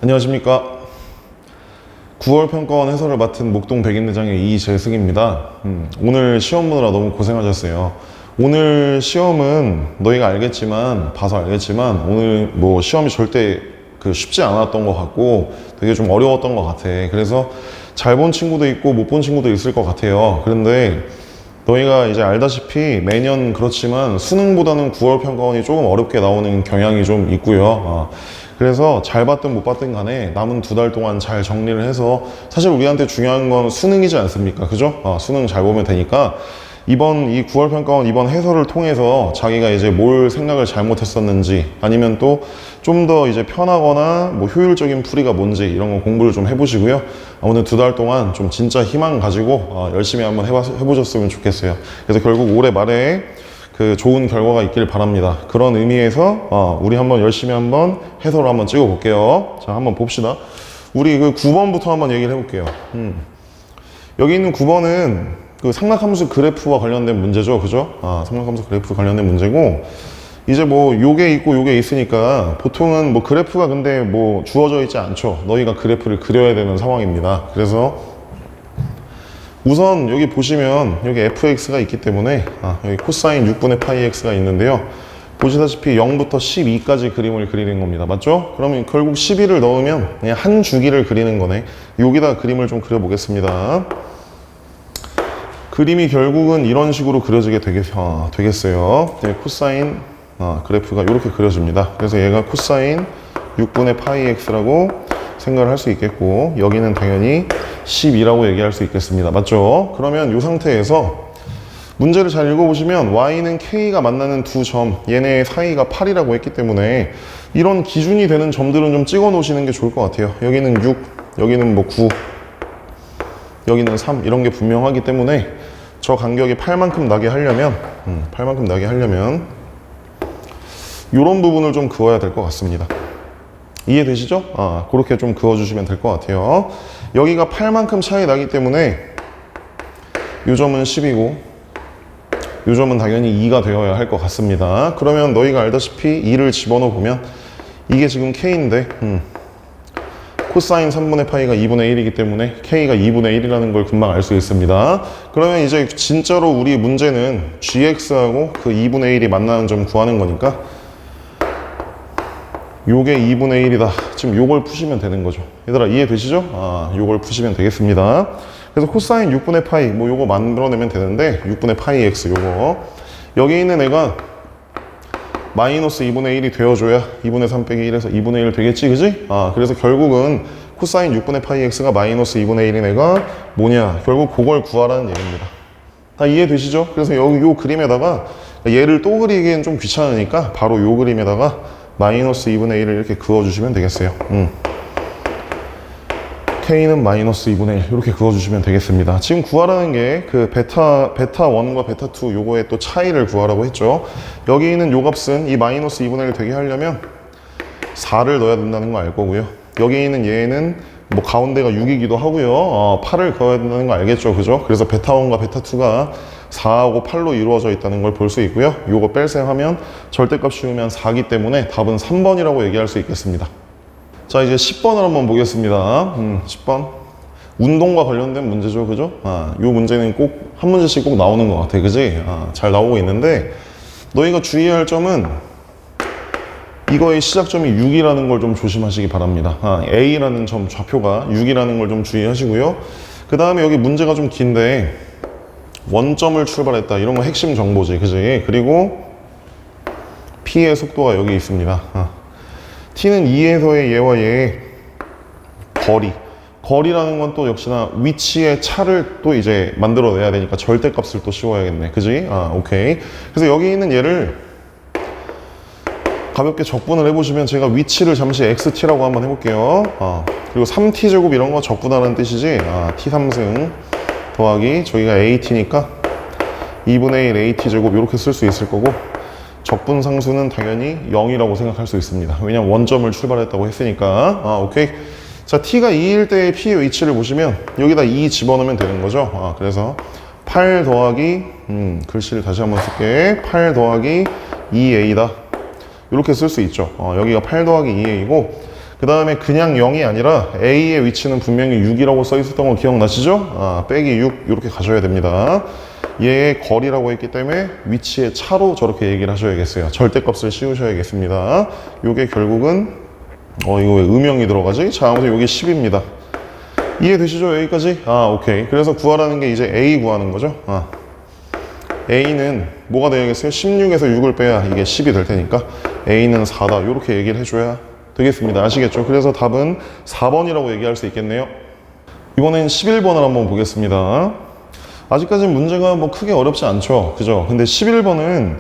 안녕하십니까. 9월 평가원 해설을 맡은 목동 백인대장의 이재승입니다. 오늘 시험 보느라 너무 고생하셨어요. 오늘 시험은 너희가 알겠지만, 봐서 알겠지만, 오늘 뭐 시험이 절대 쉽지 않았던 것 같고 되게 좀 어려웠던 것 같아. 그래서 잘 본 친구도 있고 못 본 친구도 있을 것 같아요. 그런데 너희가 이제 알다시피 매년 그렇지만 수능보다는 9월 평가원이 조금 어렵게 나오는 경향이 좀 있고요. 그래서 잘 봤든 못 봤든 간에 남은 2달 동안 잘 정리를 해서, 사실 우리한테 중요한 건 수능이지 않습니까? 그죠? 수능 잘 보면 되니까 이번 이 9월 평가원 이번 해설을 통해서 자기가 이제 뭘 생각을 잘못했었는지, 아니면 또 좀 더 이제 편하거나 뭐 효율적인 풀이가 뭔지 이런 거 공부를 좀 해보시고요. 오늘 2달 동안 좀 진짜 희망 가지고 열심히 한번 해보셨으면 좋겠어요. 그래서 결국 올해 말에 좋은 결과가 있길 바랍니다. 그런 의미에서 우리 한번 열심히 한번 해설을 한번 찍어 볼게요. 자, 한번 봅시다. 우리 9번부터 한번 얘기를 해볼게요. 여기 있는 9번은 상락함수 그래프와 관련된 문제죠. 그죠? 상락함수 그래프 관련된 문제고, 이제 뭐 요게 있고 요게 있으니까 보통은 뭐 그래프가 근데 뭐 주어져 있지 않죠. 너희가 그래프를 그려야 되는 상황입니다. 그래서 우선 여기 보시면 여기 fx가 있기 때문에 여기 코사인 6분의 파이 x가 있는데요. 보시다시피 0부터 12까지 그림을 그리는 겁니다. 맞죠? 그러면 결국 12를 넣으면 그냥 한 주기를 그리는 거네. 여기다 그림을 좀 그려보겠습니다. 그림이 결국은 이런 식으로 그려지게 되겠어요. 네, 코사인 그래프가 이렇게 그려집니다. 그래서 얘가 코사인 6분의 파이 x라고 생각을 할 수 있겠고, 여기는 당연히 12라고 얘기할 수 있겠습니다. 맞죠? 그러면 이 상태에서 문제를 잘 읽어보시면 y는 k가 만나는 두 점, 얘네 사이가 8이라고 했기 때문에 이런 기준이 되는 점들은 좀 찍어 놓으시는 게 좋을 것 같아요. 여기는 6, 여기는 뭐 9, 여기는 3, 이런 게 분명하기 때문에 저 간격이 8만큼 나게 하려면 이런 부분을 좀 그어야 될 것 같습니다. 이해되시죠? 그렇게 좀 그어주시면 될 것 같아요. 여기가 8만큼 차이 나기 때문에 이 점은 10이고 이 점은 당연히 2가 되어야 할 것 같습니다. 그러면 너희가 알다시피 2를 집어넣어 보면 이게 지금 k인데 코사인 3분의 파이가 2분의 1이기 때문에 k가 2분의 1이라는 걸 금방 알 수 있습니다. 그러면 이제 진짜로 우리 문제는 gx하고 그 2분의 1이 만나는 점 구하는 거니까 요게 2분의 1이다. 지금 요걸 푸시면 되는 거죠. 얘들아 이해되시죠? 요걸 푸시면 되겠습니다. 그래서 코사인 6분의 파이, 뭐 요거 만들어내면 되는데 6분의 파이 x 요거. 여기 있는 애가 마이너스 2분의 1이 되어줘야 2분의 3 빼기 1에서 2분의 1 되겠지, 그지? 그래서 결국은 코사인 6분의 파이 x가 마이너스 2분의 1인 애가 뭐냐? 결국 그걸 구하라는 얘기입니다. 다 이해되시죠? 그래서 여기 요 그림에다가 얘를 또 그리기엔 좀 귀찮으니까 바로 요 그림에다가 마이너스 2분의 1을 이렇게 그어주시면 되겠어요. k는 마이너스 2분의 1 이렇게 그어주시면 되겠습니다. 지금 구하라는 게 베타 1과 베타 2 요거의 또 차이를 구하라고 했죠. 여기 있는 요 값은 이 마이너스 2분의 1 되게 하려면 4를 넣어야 된다는 거 알 거고요. 여기 있는 얘는 뭐 가운데가 6이기도 하고요. 8을 그어야 된다는 거 알겠죠, 그죠? 그래서 베타 1과 베타 2가 4하고 8로 이루어져 있다는 걸 볼 수 있고요. 요거 뺄셈하면 절대값 씌우면 4기 때문에 답은 3번이라고 얘기할 수 있겠습니다. 자, 이제 10번을 한번 보겠습니다. 10번. 운동과 관련된 문제죠, 그죠? 요 문제는 꼭 한 문제씩 꼭 나오는 것 같아, 그지? 잘 나오고 있는데, 너희가 주의할 점은 이거의 시작점이 6이라는 걸 좀 조심하시기 바랍니다. A라는 점 좌표가 6이라는 걸 좀 주의하시고요. 그 다음에 여기 문제가 좀 긴데, 원점을 출발했다. 이런 거 핵심 정보지, 그지? 그리고 P의 속도가 여기 있습니다. T는 2에서의 얘와 얘의 거리라는 건 또 역시나 위치의 차를 또 이제 만들어내야 되니까 절대값을 또 씌워야겠네, 그지? 오케이. 그래서 여기 있는 얘를 가볍게 적분을 해보시면, 제가 위치를 잠시 XT라고 한번 해볼게요. 그리고 3T제곱 이런 거 적분하는 뜻이지, T3승 더하기 저기가 AT니까 2분의 1 AT제곱 이렇게 쓸 수 있을 거고, 적분 상수는 당연히 0이라고 생각할 수 있습니다. 왜냐면 원점을 출발했다고 했으니까. 오케이. 자, T가 2일 때의 P의 위치를 보시면 여기다 2 집어넣으면 되는 거죠. 그래서 8 더하기 글씨를 다시 한번 쓸게. 8 더하기 2A다. 이렇게 쓸 수 있죠. 여기가 8 더하기 2A고, 그 그 다음에 그냥 0이 아니라 A의 위치는 분명히 6이라고 써 있었던 거 기억나시죠? 빼기 6 이렇게 가셔야 됩니다. 얘의 거리라고 했기 때문에 위치의 차로 저렇게 얘기를 하셔야겠어요. 절대값을 씌우셔야겠습니다. 요게 결국은 이거 왜 음영이 들어가지? 자, 아무튼 요게 10입니다. 이해되시죠? 여기까지? 오케이. 그래서 구하라는 게 이제 A 구하는 거죠. A는 뭐가 되겠어요? 16에서 6을 빼야 이게 10이 될 테니까 A는 4다. 이렇게 얘기를 해줘야 되겠습니다. 아시겠죠? 그래서 답은 4번이라고 얘기할 수 있겠네요. 이번엔 11번을 한번 보겠습니다. 아직까지는 문제가 뭐 크게 어렵지 않죠. 그죠? 근데 11번은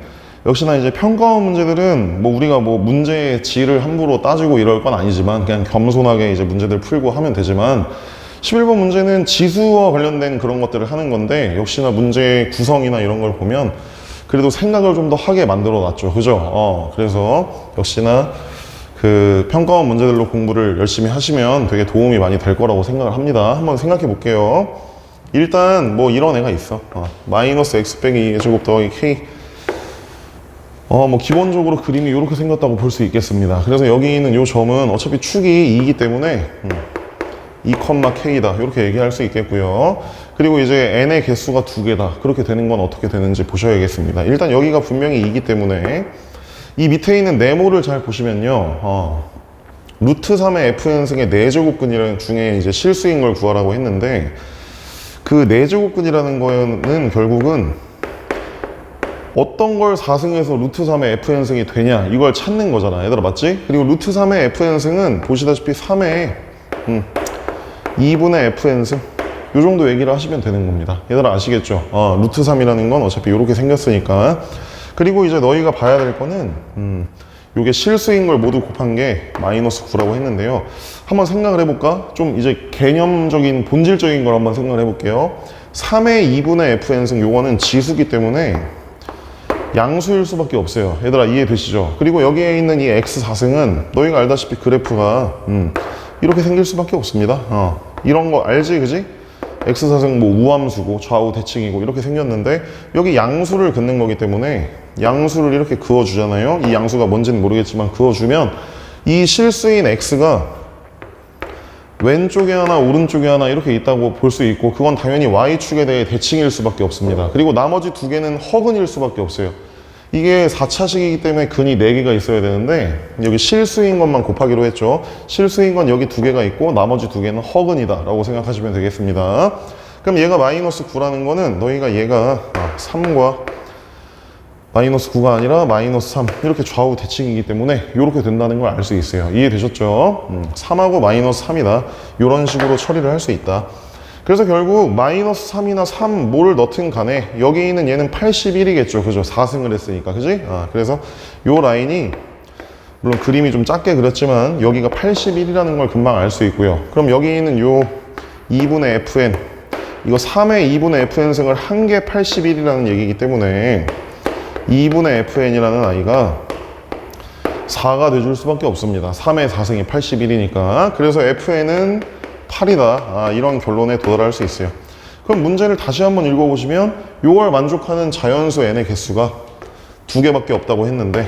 역시나 이제 평가원 문제들은 뭐 우리가 뭐 문제의 질을 함부로 따지고 이럴 건 아니지만 그냥 겸손하게 이제 문제들 풀고 하면 되지만 11번 문제는 지수와 관련된 그런 것들을 하는 건데 역시나 문제의 구성이나 이런 걸 보면 그래도 생각을 좀 더 하게 만들어 놨죠. 그죠? 그래서 역시나 그 평가원 문제들로 공부를 열심히 하시면 되게 도움이 많이 될 거라고 생각을 합니다. 한번 생각해 볼게요. 일단 뭐 이런 애가 있어. 마이너스 x 빼기 2제곱 더하기 k. 뭐 기본적으로 그림이 이렇게 생겼다고 볼 수 있겠습니다. 그래서 여기 있는 이 점은 어차피 축이 2이기 때문에 2,k다 이렇게 얘기할 수 있겠고요. 그리고 이제 n의 개수가 2개다. 그렇게 되는 건 어떻게 되는지 보셔야겠습니다. 일단 여기가 분명히 2이기 때문에 이 밑에 있는 네모를 잘 보시면요. 루트 3의 fn승의 4제곱근이라는 중에 이제 실수인 걸 구하라고 했는데 그 4제곱근이라는 거는 결국은 어떤 걸 4승해서 루트 3의 fn승이 되냐 이걸 찾는 거잖아. 얘들아 맞지? 그리고 루트 3의 fn승은 보시다시피 3의 2분의 fn승 이 정도 얘기를 하시면 되는 겁니다. 얘들아 아시겠죠? 루트 3이라는 건 어차피 이렇게 생겼으니까. 그리고 이제 너희가 봐야 될 거는 요게 실수인 걸 모두 곱한 게 마이너스 9라고 했는데요. 한번 생각을 해볼까? 좀 이제 개념적인 본질적인 걸 한번 생각을 해볼게요. 3의 2분의 fn승 요거는 지수기 때문에 양수일 수밖에 없어요. 얘들아 이해되시죠? 그리고 여기에 있는 이 x4승은 너희가 알다시피 그래프가 이렇게 생길 수밖에 없습니다. 이런 거 알지 그지? x4승 뭐 우함수고 좌우 대칭이고 이렇게 생겼는데 여기 양수를 긋는 거기 때문에 양수를 이렇게 그어주잖아요. 이 양수가 뭔지는 모르겠지만 그어주면 이 실수인 x가 왼쪽에 하나 오른쪽에 하나 이렇게 있다고 볼 수 있고 그건 당연히 y축에 대해 대칭일 수밖에 없습니다. 그리고 나머지 두 개는 허근일 수밖에 없어요. 이게 4차식이기 때문에 근이 4개가 있어야 되는데 여기 실수인 것만 곱하기로 했죠. 실수인 건 여기 2개가 있고 나머지 2개는 허근이다 라고 생각하시면 되겠습니다. 그럼 얘가 마이너스 9라는 거는 너희가 얘가 3과 마이너스 9가 아니라 마이너스 3 이렇게 좌우 대칭이기 때문에 이렇게 된다는 걸 알 수 있어요. 이해되셨죠? 3하고 마이너스 3이다. 이런 식으로 처리를 할 수 있다. 그래서 결국 마이너스 3이나 3 뭐를 넣든 간에 여기 있는 얘는 81이겠죠. 그죠? 4승을 했으니까. 그지? 그래서 요 라인이 물론 그림이 좀 작게 그렸지만 여기가 81이라는 걸 금방 알 수 있고요. 그럼 여기 있는 요 2분의 fn 이거 3의 2분의 fn승을 한 게 81이라는 얘기이기 때문에 2분의 fn이라는 아이가 4가 돼줄 수밖에 없습니다. 3의 4승이 81이니까. 그래서 fn은 8이다. 이런 결론에 도달할 수 있어요. 그럼 문제를 다시 한번 읽어보시면 이걸 만족하는 자연수 n의 개수가 2개밖에 없다고 했는데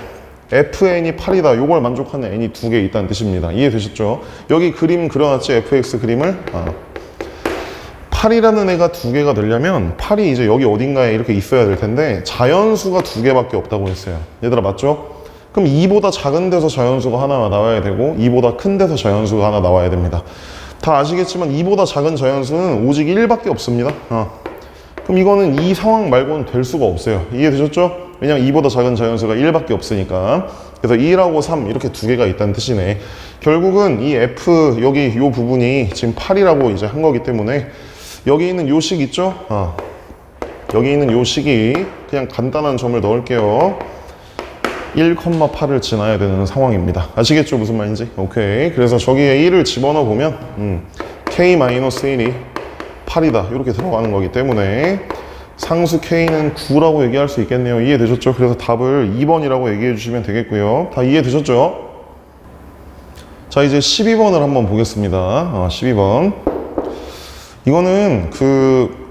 fn이 8이다. 이걸 만족하는 n이 2개 있다는 뜻입니다. 이해되셨죠? 여기 그림 그려놨지? fx 그림을? 8이라는 애가 2개가 되려면 8이 이제 여기 어딘가에 이렇게 있어야 될 텐데 자연수가 2개밖에 없다고 했어요. 얘들아 맞죠? 그럼 2보다 작은 데서 자연수가 하나 나와야 되고 2보다 큰 데서 자연수가 하나 나와야 됩니다. 다 아시겠지만 2보다 작은 자연수는 오직 1밖에 없습니다. 그럼 이거는 이 상황 말고는 될 수가 없어요. 이해되셨죠? 왜냐면 2보다 작은 자연수가 1밖에 없으니까. 그래서 1하고 3 이렇게 2개가 있다는 뜻이네. 결국은 이 f 여기 이 부분이 지금 8이라고 이제 한 거기 때문에 여기 있는 요 식 있죠? 여기 있는 요 식이 그냥 간단한 점을 넣을게요. 1,8을 지나야 되는 상황입니다. 아시겠죠? 무슨 말인지? 오케이. 그래서 저기에 1을 집어넣어 보면 k-1이 8이다. 이렇게 들어가는 거기 때문에 상수 k는 9라고 얘기할 수 있겠네요. 이해되셨죠? 그래서 답을 2번이라고 얘기해 주시면 되겠고요. 다 이해되셨죠? 자, 이제 12번을 한번 보겠습니다. 12번. 이거는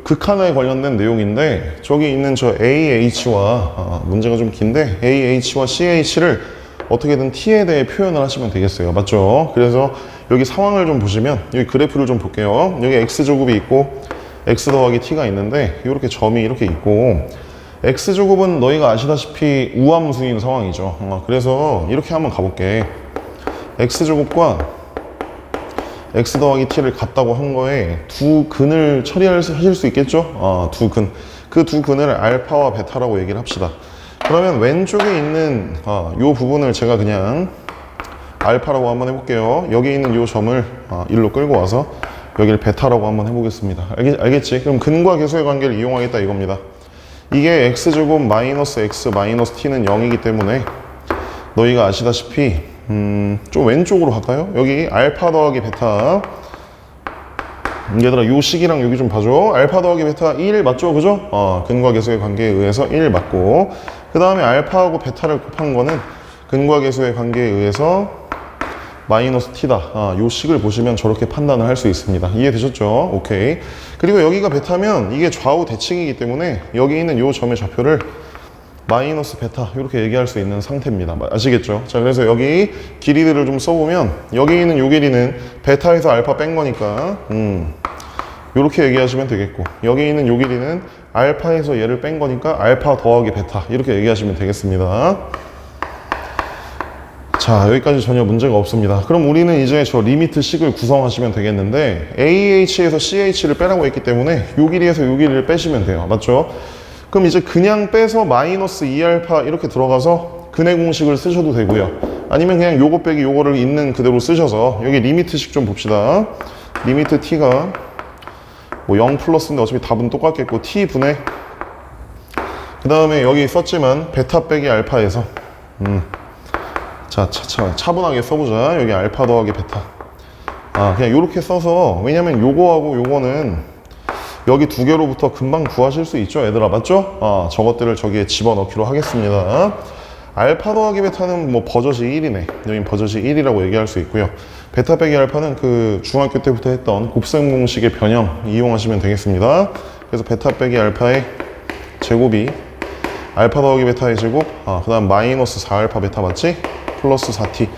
극한에 관련된 내용인데 저기 있는 저 AH와 문제가 좀 긴데 AH와 CH를 어떻게든 t에 대해 표현을 하시면 되겠어요. 맞죠? 그래서 여기 상황을 좀 보시면 여기 그래프를 좀 볼게요. 여기 x제곱이 있고 x 더하기 t가 있는데 이렇게 점이 이렇게 있고 x제곱은 너희가 아시다시피 우함수인 상황이죠. 그래서 이렇게 한번 가볼게. x제곱과 x 더하기 t를 같다고 한 거에 두 근을 처리하실 수 있겠죠? 두 근. 그 두 근을 알파와 베타라고 얘기를 합시다. 그러면 왼쪽에 있는 이 부분을 제가 그냥 알파라고 한번 해볼게요. 여기 있는 이 점을 일로 끌고 와서 여기를 베타라고 한번 해보겠습니다. 알겠지? 그럼 근과 계수의 관계를 이용하겠다 이겁니다. 이게 x제곱 마이너스 x 마이너스 t는 0이기 때문에 너희가 아시다시피 좀 왼쪽으로 갈까요? 여기 알파 더하기 베타, 얘들아 요 식이랑 여기 좀 봐줘. 알파 더하기 베타 1 맞죠? 그죠? 근과 계수의 관계에 의해서 1 맞고, 그 다음에 알파하고 베타를 곱한 거는 근과 계수의 관계에 의해서 마이너스 t다. 요 식을 보시면 저렇게 판단을 할 수 있습니다. 이해되셨죠? 오케이. 그리고 여기가 베타면 이게 좌우 대칭이기 때문에 여기 있는 요 점의 좌표를 마이너스 베타 이렇게 얘기할 수 있는 상태입니다. 아시겠죠? 자, 그래서 여기 길이들을 좀 써보면 여기 있는 요 길이는 베타에서 알파 뺀 거니까 이렇게 얘기하시면 되겠고, 여기 있는 요 길이는 알파에서 얘를 뺀 거니까 알파 더하기 베타 이렇게 얘기하시면 되겠습니다. 자, 여기까지 전혀 문제가 없습니다. 그럼 우리는 이제 저 리미트 식을 구성하시면 되겠는데 AH에서 CH를 빼라고 했기 때문에 요 길이에서 요 길이를 빼시면 돼요. 맞죠? 그럼 이제 그냥 빼서 마이너스 2알파 이렇게 들어가서 근의 공식을 쓰셔도 되고요. 아니면 그냥 요거 빼기 요거를 있는 그대로 쓰셔서 여기 리미트식 좀 봅시다. 리미트 t가 뭐 0 플러스인데 어차피 답은 똑같겠고 t분의, 그 다음에 여기 썼지만 베타 빼기 알파에서 자, 차분하게 써보자. 여기 알파 더하기 베타. 그냥 요렇게 써서, 왜냐면 요거하고 요거는 여기 두 개로부터 금방 구하실 수 있죠, 얘들아. 맞죠? 저것들을 저기에 집어넣기로 하겠습니다. 알파 더하기 베타는 뭐 버젓이 1이네. 여긴 버젓이 1이라고 얘기할 수 있고요. 베타 빼기 알파는 그 중학교 때부터 했던 곱셈 공식의 변형 이용하시면 되겠습니다. 그래서 베타 빼기 알파의 제곱이 알파 더하기 베타의 제곱, 그 다음 마이너스 4알파 베타 맞지? 플러스 4t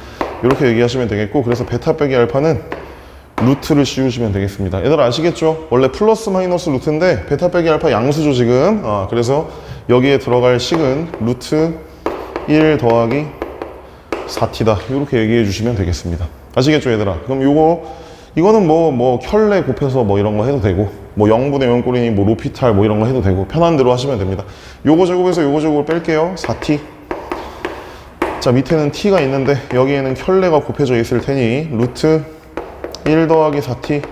이렇게 얘기하시면 되겠고, 그래서 베타 빼기 알파는 루트를 씌우시면 되겠습니다. 얘들 아시겠죠? 원래 플러스 마이너스 루트인데 베타 빼기 알파 양수죠 지금. 그래서 여기에 들어갈 식은 루트 1 더하기 4t다 이렇게 얘기해 주시면 되겠습니다. 아시겠죠 얘들아? 그럼 이거는 뭐 켤레 곱해서 뭐 이런 거 해도 되고, 뭐 0분의 0꼴이니 뭐 로피탈 뭐 이런 거 해도 되고, 편한 대로 하시면 됩니다. 요거 제곱에서 요거 제곱을 뺄게요. 4t. 자, 밑에는 t가 있는데 여기에는 켤레가 곱해져 있을 테니 루트 1 더하기 4t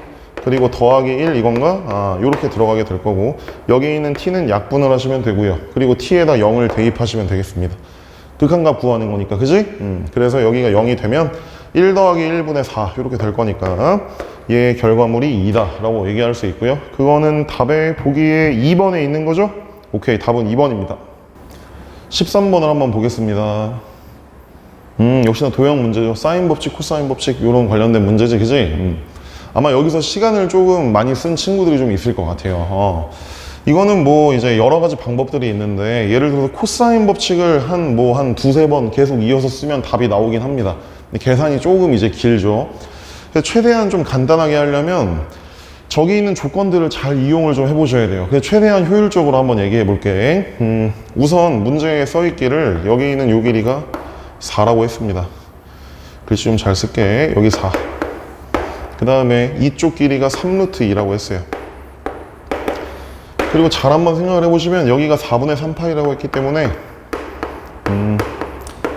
그리고 더하기 1 이건가? 요렇게 들어가게 될 거고, 여기 있는 t는 약분을 하시면 되고요. 그리고 t에다 0을 대입하시면 되겠습니다. 극한값 구하는 거니까, 그지? 그래서 여기가 0이 되면 1 더하기 1분의 4 이렇게 될 거니까 얘의 결과물이 2다 라고 얘기할 수 있고요. 그거는 답의 보기에 2번에 있는 거죠? 오케이, 답은 2번입니다. 13번을 한번 보겠습니다. 역시나 도형 문제죠. 사인 법칙, 코사인 법칙 이런 관련된 문제지, 그지? 아마 여기서 시간을 조금 많이 쓴 친구들이 좀 있을 것 같아요. 이거는 뭐 이제 여러 가지 방법들이 있는데, 예를 들어서 코사인 법칙을 한 두세 번 계속 이어서 쓰면 답이 나오긴 합니다. 근데 계산이 조금 이제 길죠. 그래서 최대한 좀 간단하게 하려면 저기 있는 조건들을 잘 이용을 좀 해보셔야 돼요. 그래서 최대한 효율적으로 한번 얘기해 볼게. 우선 문제에 써 있기를 여기 있는 요 길이가 4라고 했습니다. 글씨 좀 잘 쓸게. 여기 4. 그 다음에 이쪽 길이가 3루트 2라고 했어요. 그리고 잘 한번 생각을 해보시면 여기가 4분의 3파이라고 했기 때문에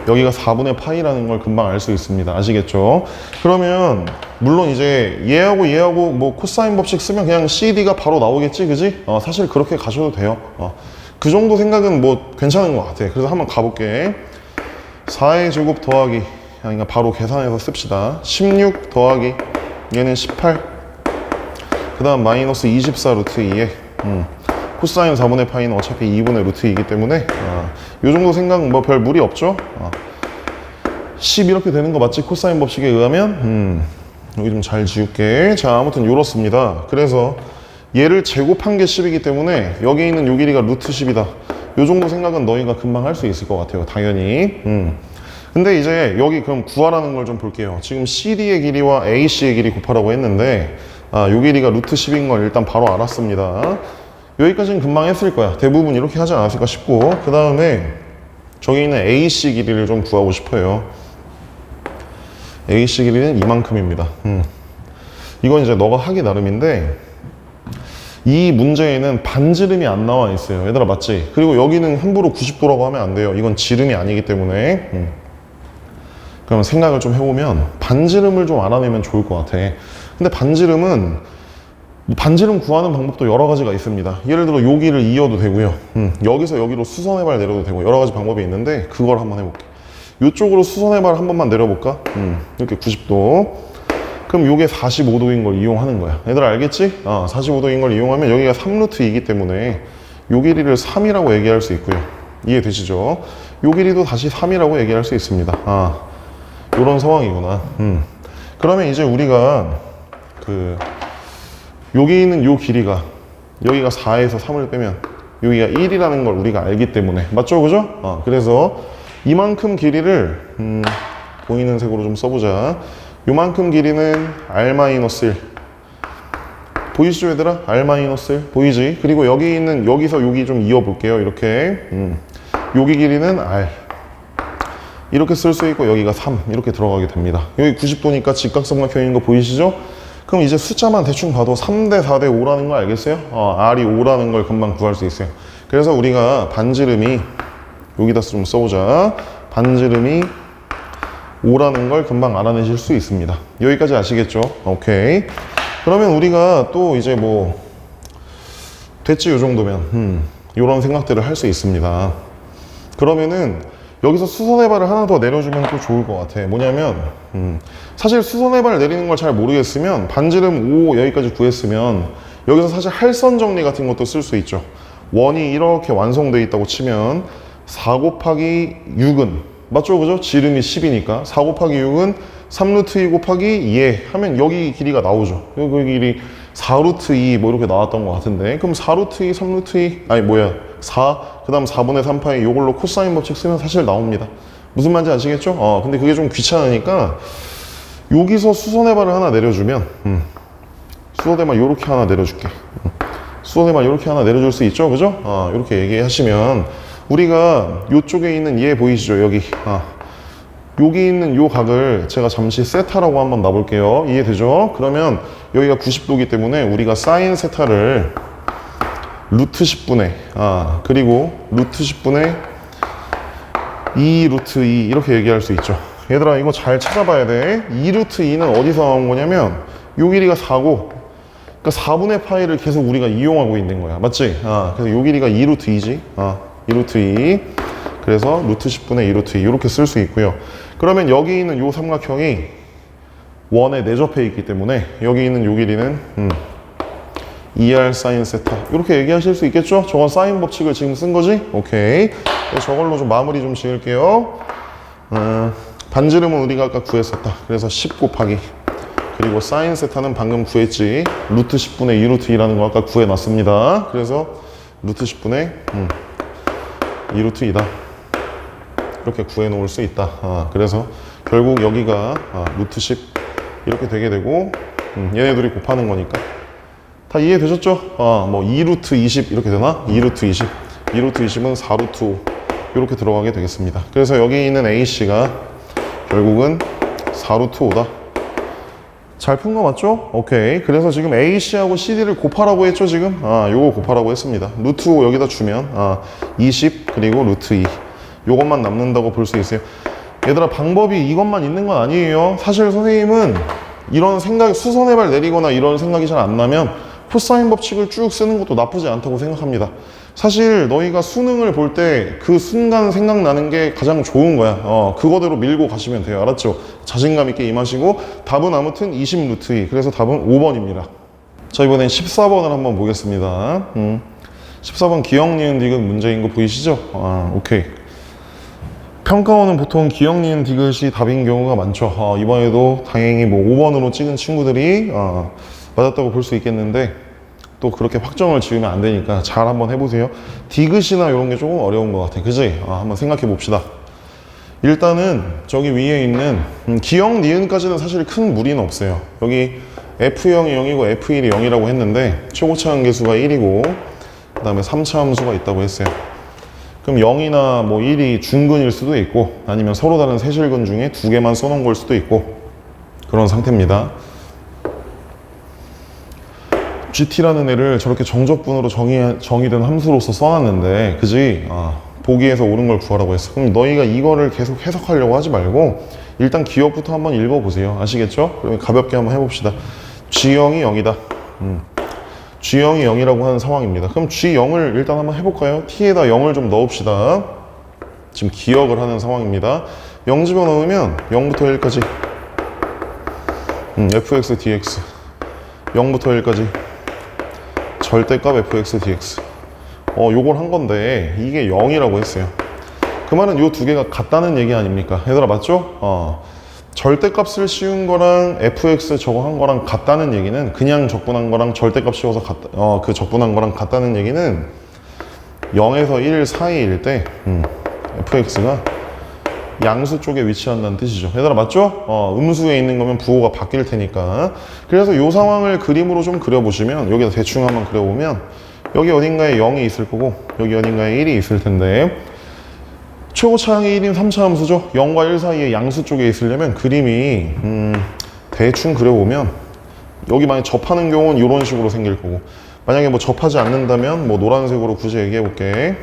여기가 4분의 파이라는 걸 금방 알 수 있습니다. 아시겠죠? 그러면 물론 이제 얘하고 뭐 코사인 법칙 쓰면 그냥 CD가 바로 나오겠지, 그지? 사실 그렇게 가셔도 돼요. 그 정도 생각은 뭐 괜찮은 것 같아. 그래서 한번 가볼게. 4의 제곱 더하기, 그러니까 바로 계산해서 씁시다. 16 더하기 얘는 18, 그 다음 마이너스 24 루트 2에 코사인 4분의 파이는 어차피 2분의 루트 2이기 때문에 요 정도 생각 뭐 별 무리 없죠? 10 이렇게 되는 거 맞지? 코사인 법칙에 의하면 여기 좀 잘 지울게. 자, 아무튼 요렇습니다. 그래서 얘를 제곱한 게 10이기 때문에 여기 있는 요 길이가 루트 10이다. 요 정도 생각은 너희가 금방 할 수 있을 것 같아요, 당연히. 근데 이제 여기 그럼 구하라는 걸 좀 볼게요. 지금 CD의 길이와 AC의 길이 곱하라고 했는데 요 길이가 루트 10인 걸 일단 바로 알았습니다. 여기까지는 금방 했을 거야. 대부분 이렇게 하지 않았을까 싶고, 그 다음에 저기 있는 AC 길이를 좀 구하고 싶어요. AC 길이는 이만큼입니다. 이건 이제 너가 하기 나름인데, 이 문제에는 반지름이 안 나와 있어요. 얘들아, 맞지? 그리고 여기는 함부로 90도라고 하면 안 돼요. 이건 지름이 아니기 때문에. 그럼 생각을 좀 해보면 반지름을 좀 알아내면 좋을 것 같아. 근데 반지름 구하는 방법도 여러 가지가 있습니다. 예를 들어 여기를 이어도 되고요. 여기서 여기로 수선의 발 내려도 되고 여러 가지 방법이 있는데, 그걸 한번 해볼게. 이쪽으로 수선의 발 한 번만 내려볼까? 이렇게 90도. 그럼 이게 45도인 걸 이용하는 거야. 얘들아, 알겠지? 45도인 걸 이용하면 여기가 3루트 2이기 때문에 요 길이를 3이라고 얘기할 수 있고요. 이해되시죠? 요 길이도 다시 3이라고 얘기할 수 있습니다. 요런 상황이구나. 그러면 이제 우리가 여기 있는 요 길이가, 여기가 4에서 3을 빼면 여기가 1이라는 걸 우리가 알기 때문에, 맞죠? 그죠? 그래서 이만큼 길이를 보이는 색으로 좀 써보자. 요만큼 길이는 R-1 보이시죠, 얘들아? R-1 보이지? 그리고 여기 있는, 여기서 여기 좀 이어볼게요. 이렇게 여기 길이는 R 이렇게 쓸 수 있고, 여기가 3 이렇게 들어가게 됩니다. 여기 90도니까 직각삼각형인 거 보이시죠? 그럼 이제 숫자만 대충 봐도 3대 4대 5라는 거 알겠어요? R이 5라는 걸 금방 구할 수 있어요. 그래서 우리가 반지름이, 여기다 좀 써보자. 반지름이 5라는 걸 금방 알아내실 수 있습니다. 여기까지 아시겠죠? 오케이. 그러면 우리가 또 이제 뭐 됐지, 요 정도면 요런 생각들을 할 수 있습니다. 그러면은 여기서 수선의 발을 하나 더 내려주면 또 좋을 것 같아. 뭐냐면 사실 수선의 발을 내리는 걸 잘 모르겠으면, 반지름 5 여기까지 구했으면 여기서 사실 할선 정리 같은 것도 쓸 수 있죠. 원이 이렇게 완성되어 있다고 치면 4 곱하기 6은, 맞죠? 그죠? 지름이 10이니까 4 곱하기 6은 3루트 2 곱하기 2에 하면 여기 길이가 나오죠. 그 길이 4루트 2 뭐 이렇게 나왔던 것 같은데, 그럼 4루트 2, 3루트 2, 아니 뭐야, 4, 그 다음 4분의 3파이 요걸로 코사인 법칙 쓰면 사실 나옵니다. 무슨 말인지 아시겠죠? 근데 그게 좀 귀찮으니까 여기서 수선의 발을 하나 내려주면, 수선의 발 요렇게 하나 내려줄게. 수선의 발 요렇게 하나 내려줄 수 있죠? 그죠? 요렇게 얘기하시면 우리가 요쪽에 있는 얘 보이시죠? 여기. 여기 있는 요 각을 제가 잠시 세타라고 한번 놔볼게요. 이해되죠? 그러면 여기가 90도이기 때문에 우리가 사인 세타를 루트 10분의 그리고 루트 10분의 2 루트 2 이렇게 얘기할 수 있죠. 얘들아, 이거 잘 찾아봐야 돼. 2 루트 2는 어디서 나온 거냐면 요 길이가 4고, 그러니까 4분의 파이를 계속 우리가 이용하고 있는 거야. 맞지? 그래서 요 길이가 2 루트 2지. 2 루트 2. 그래서 루트 10분의 2 루트 2 이렇게 쓸 수 있고요. 그러면 여기 있는 요 삼각형이 원에 내접해 있기 때문에 여기 있는 요 길이는 2R 사인 세타 이렇게 얘기하실 수 있겠죠? 저건 사인 법칙을 지금 쓴 거지? 오케이. 저걸로 좀 마무리 좀 지을게요. 반지름은 우리가 아까 구했었다. 그래서 10 곱하기, 그리고 사인 세타는 방금 구했지. 루트 10분의 2 루트 2라는 거 아까 구해놨습니다. 그래서 루트 10분의 2 루트 2다. 이렇게 구해 놓을 수 있다. 그래서 결국 여기가 루트 10 이렇게 되게 되고, 얘네들이 곱하는 거니까 다 이해되셨죠? 뭐 2루트 20 이렇게 되나? 2루트 20 2루트 20은 4루트 5 이렇게 들어가게 되겠습니다. 그래서 여기 있는 AC가 결국은 4루트 5다. 잘 푼 거 맞죠? 오케이. 그래서 지금 AC하고 CD를 곱하라고 했죠, 지금? 요거 곱하라고 했습니다. 루트 5 여기다 주면 20 그리고 루트 2 요것만 남는다고 볼 수 있어요. 얘들아, 방법이 이것만 있는 건 아니에요. 사실 선생님은 이런 생각, 수선의 발 내리거나 이런 생각이 잘 안 나면 코사인 법칙을 쭉 쓰는 것도 나쁘지 않다고 생각합니다. 사실 너희가 수능을 볼 때 그 순간 생각나는 게 가장 좋은 거야. 그거대로 밀고 가시면 돼요. 알았죠? 자신감 있게 임하시고, 답은 아무튼 20 루트 2. 그래서 답은 5번입니다. 자, 이번엔 14번을 한번 보겠습니다. 14번 기억, 니은, 디귿 문제인 거 보이시죠? 오케이. 평가원은 보통 기억, 니은, 디귿이 답인 경우가 많죠. 이번에도 다행히 뭐 5번으로 찍은 친구들이 맞았다고 볼 수 있겠는데, 또 그렇게 확정을 지으면 안 되니까 잘 한번 해보세요. 디귿이나 이런 게 조금 어려운 것 같아. 그지? 한번 생각해 봅시다. 일단은 저기 위에 있는 기역, 니은까지는 사실 큰 무리는 없어요. 여기 F0이 0이고 F1이 0이라고 했는데 최고차항 계수가 1이고 그 다음에 3차 함수가 있다고 했어요. 그럼 0이나 뭐 1이 중근일 수도 있고 아니면 서로 다른 세실근 중에 두 개만 써놓은 걸 수도 있고 그런 상태입니다. GT라는 애를 저렇게 정적분으로 정의된 함수로서 써놨는데 그지? 보기에서 옳은 걸 구하라고 했어. 그럼 너희가 이거를 계속 해석하려고 하지 말고 일단 기억부터 한번 읽어보세요. 아시겠죠? 그러면 가볍게 한번 해봅시다. G0이 0이다. G0이 0이라고 하는 상황입니다. 그럼 G0을 일단 한번 해볼까요? T에다 0을 좀 넣읍시다. 지금 기억을 하는 상황입니다. 0 집어넣으면 0부터 1까지 fx dx 0부터 1까지 절대값 fx dx 요걸 한 건데 이게 0이라고 했어요. 그 말은 요 두 개가 같다는 얘기 아닙니까? 얘들아 맞죠? 절대값을 씌운 거랑 fx 저거 한 거랑 같다는 얘기는 그냥 적분한 거랑 절대값 씌워서 그 적분한 거랑 같다는 얘기는 0에서 1 사이일 때 fx가 양수 쪽에 위치한다는 뜻이죠. 얘들아 맞죠? 음수에 있는 거면 부호가 바뀔 테니까. 그래서 이 상황을 그림으로 좀 그려보시면 여기다 대충 한번 그려보면 여기 어딘가에 0이 있을 거고 여기 어딘가에 1이 있을 텐데 최고차항이 1인 3차 함수죠. 0과 1 사이에 양수 쪽에 있으려면 그림이 대충 그려보면 여기 만약 접하는 경우는 이런 식으로 생길 거고 만약에 뭐 접하지 않는다면 뭐 노란색으로 굳이 얘기해 볼게.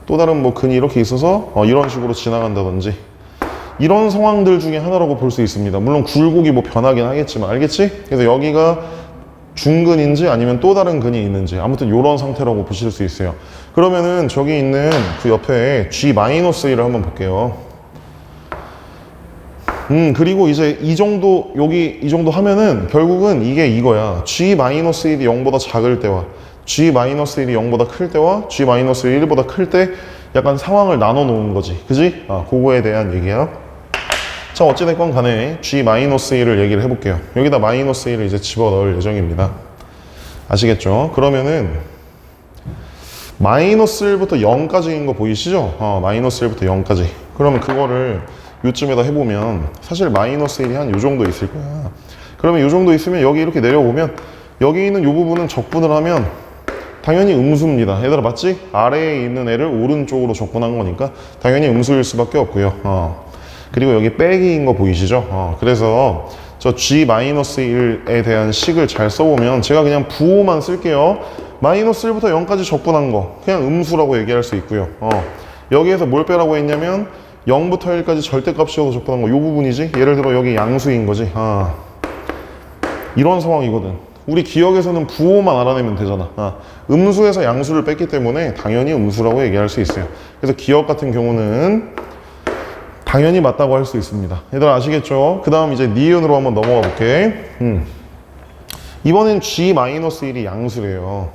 또 다른 뭐 근이 이렇게 있어서 이런 식으로 지나간다든지 이런 상황들 중에 하나라고 볼 수 있습니다. 물론 굴곡이 뭐 변하긴 하겠지만 알겠지? 그래서 여기가 중근인지 아니면 또 다른 근이 있는지 아무튼 이런 상태라고 보실 수 있어요. 그러면은 저기 있는 그 옆에 G-1을 한번 볼게요. 그리고 이제 이 정도 여기 이 정도 하면은 결국은 이게 이거야. G-1이 0보다 작을 때와 G-1이 0보다 클 때와 G-1이 1보다 클 때 약간 상황을 나눠 놓은 거지. 그지? 그거에 대한 얘기야. 자, 어찌됐건 간에 G-1을 얘기를 해볼게요. 여기다 -1을 이제 집어넣을 예정입니다. 아시겠죠? 그러면은 -1부터 0까지인 거 보이시죠? -1부터 0까지. 그러면 그거를 요쯤에다 해보면 사실 -1이 한 요 정도 있을 거야. 그러면 요 정도 있으면 여기 이렇게 내려오면 여기 있는 요 부분은 적분을 하면 당연히 음수입니다. 얘들아 맞지? 아래에 있는 애를 오른쪽으로 적분한 거니까 당연히 음수일 수밖에 없고요. 그리고 여기 빼기인 거 보이시죠? 그래서 저 G-1에 대한 식을 잘 써보면 제가 그냥 부호만 쓸게요. -1부터 0까지 적분한 거 그냥 음수라고 얘기할 수 있고요. 여기에서 뭘 빼라고 했냐면 0부터 1까지 절대값 씌워서 적분한 거 이 부분이지. 예를 들어 여기 양수인 거지. 이런 상황이거든. 우리 기억에서는 부호만 알아내면 되잖아. 음수에서 양수를 뺐기 때문에 당연히 음수라고 얘기할 수 있어요. 그래서 기억 같은 경우는 당연히 맞다고 할 수 있습니다. 얘들아 아시겠죠? 그 다음 이제 니은으로 한번 넘어가 볼게. 이번엔 G-1이 양수래요.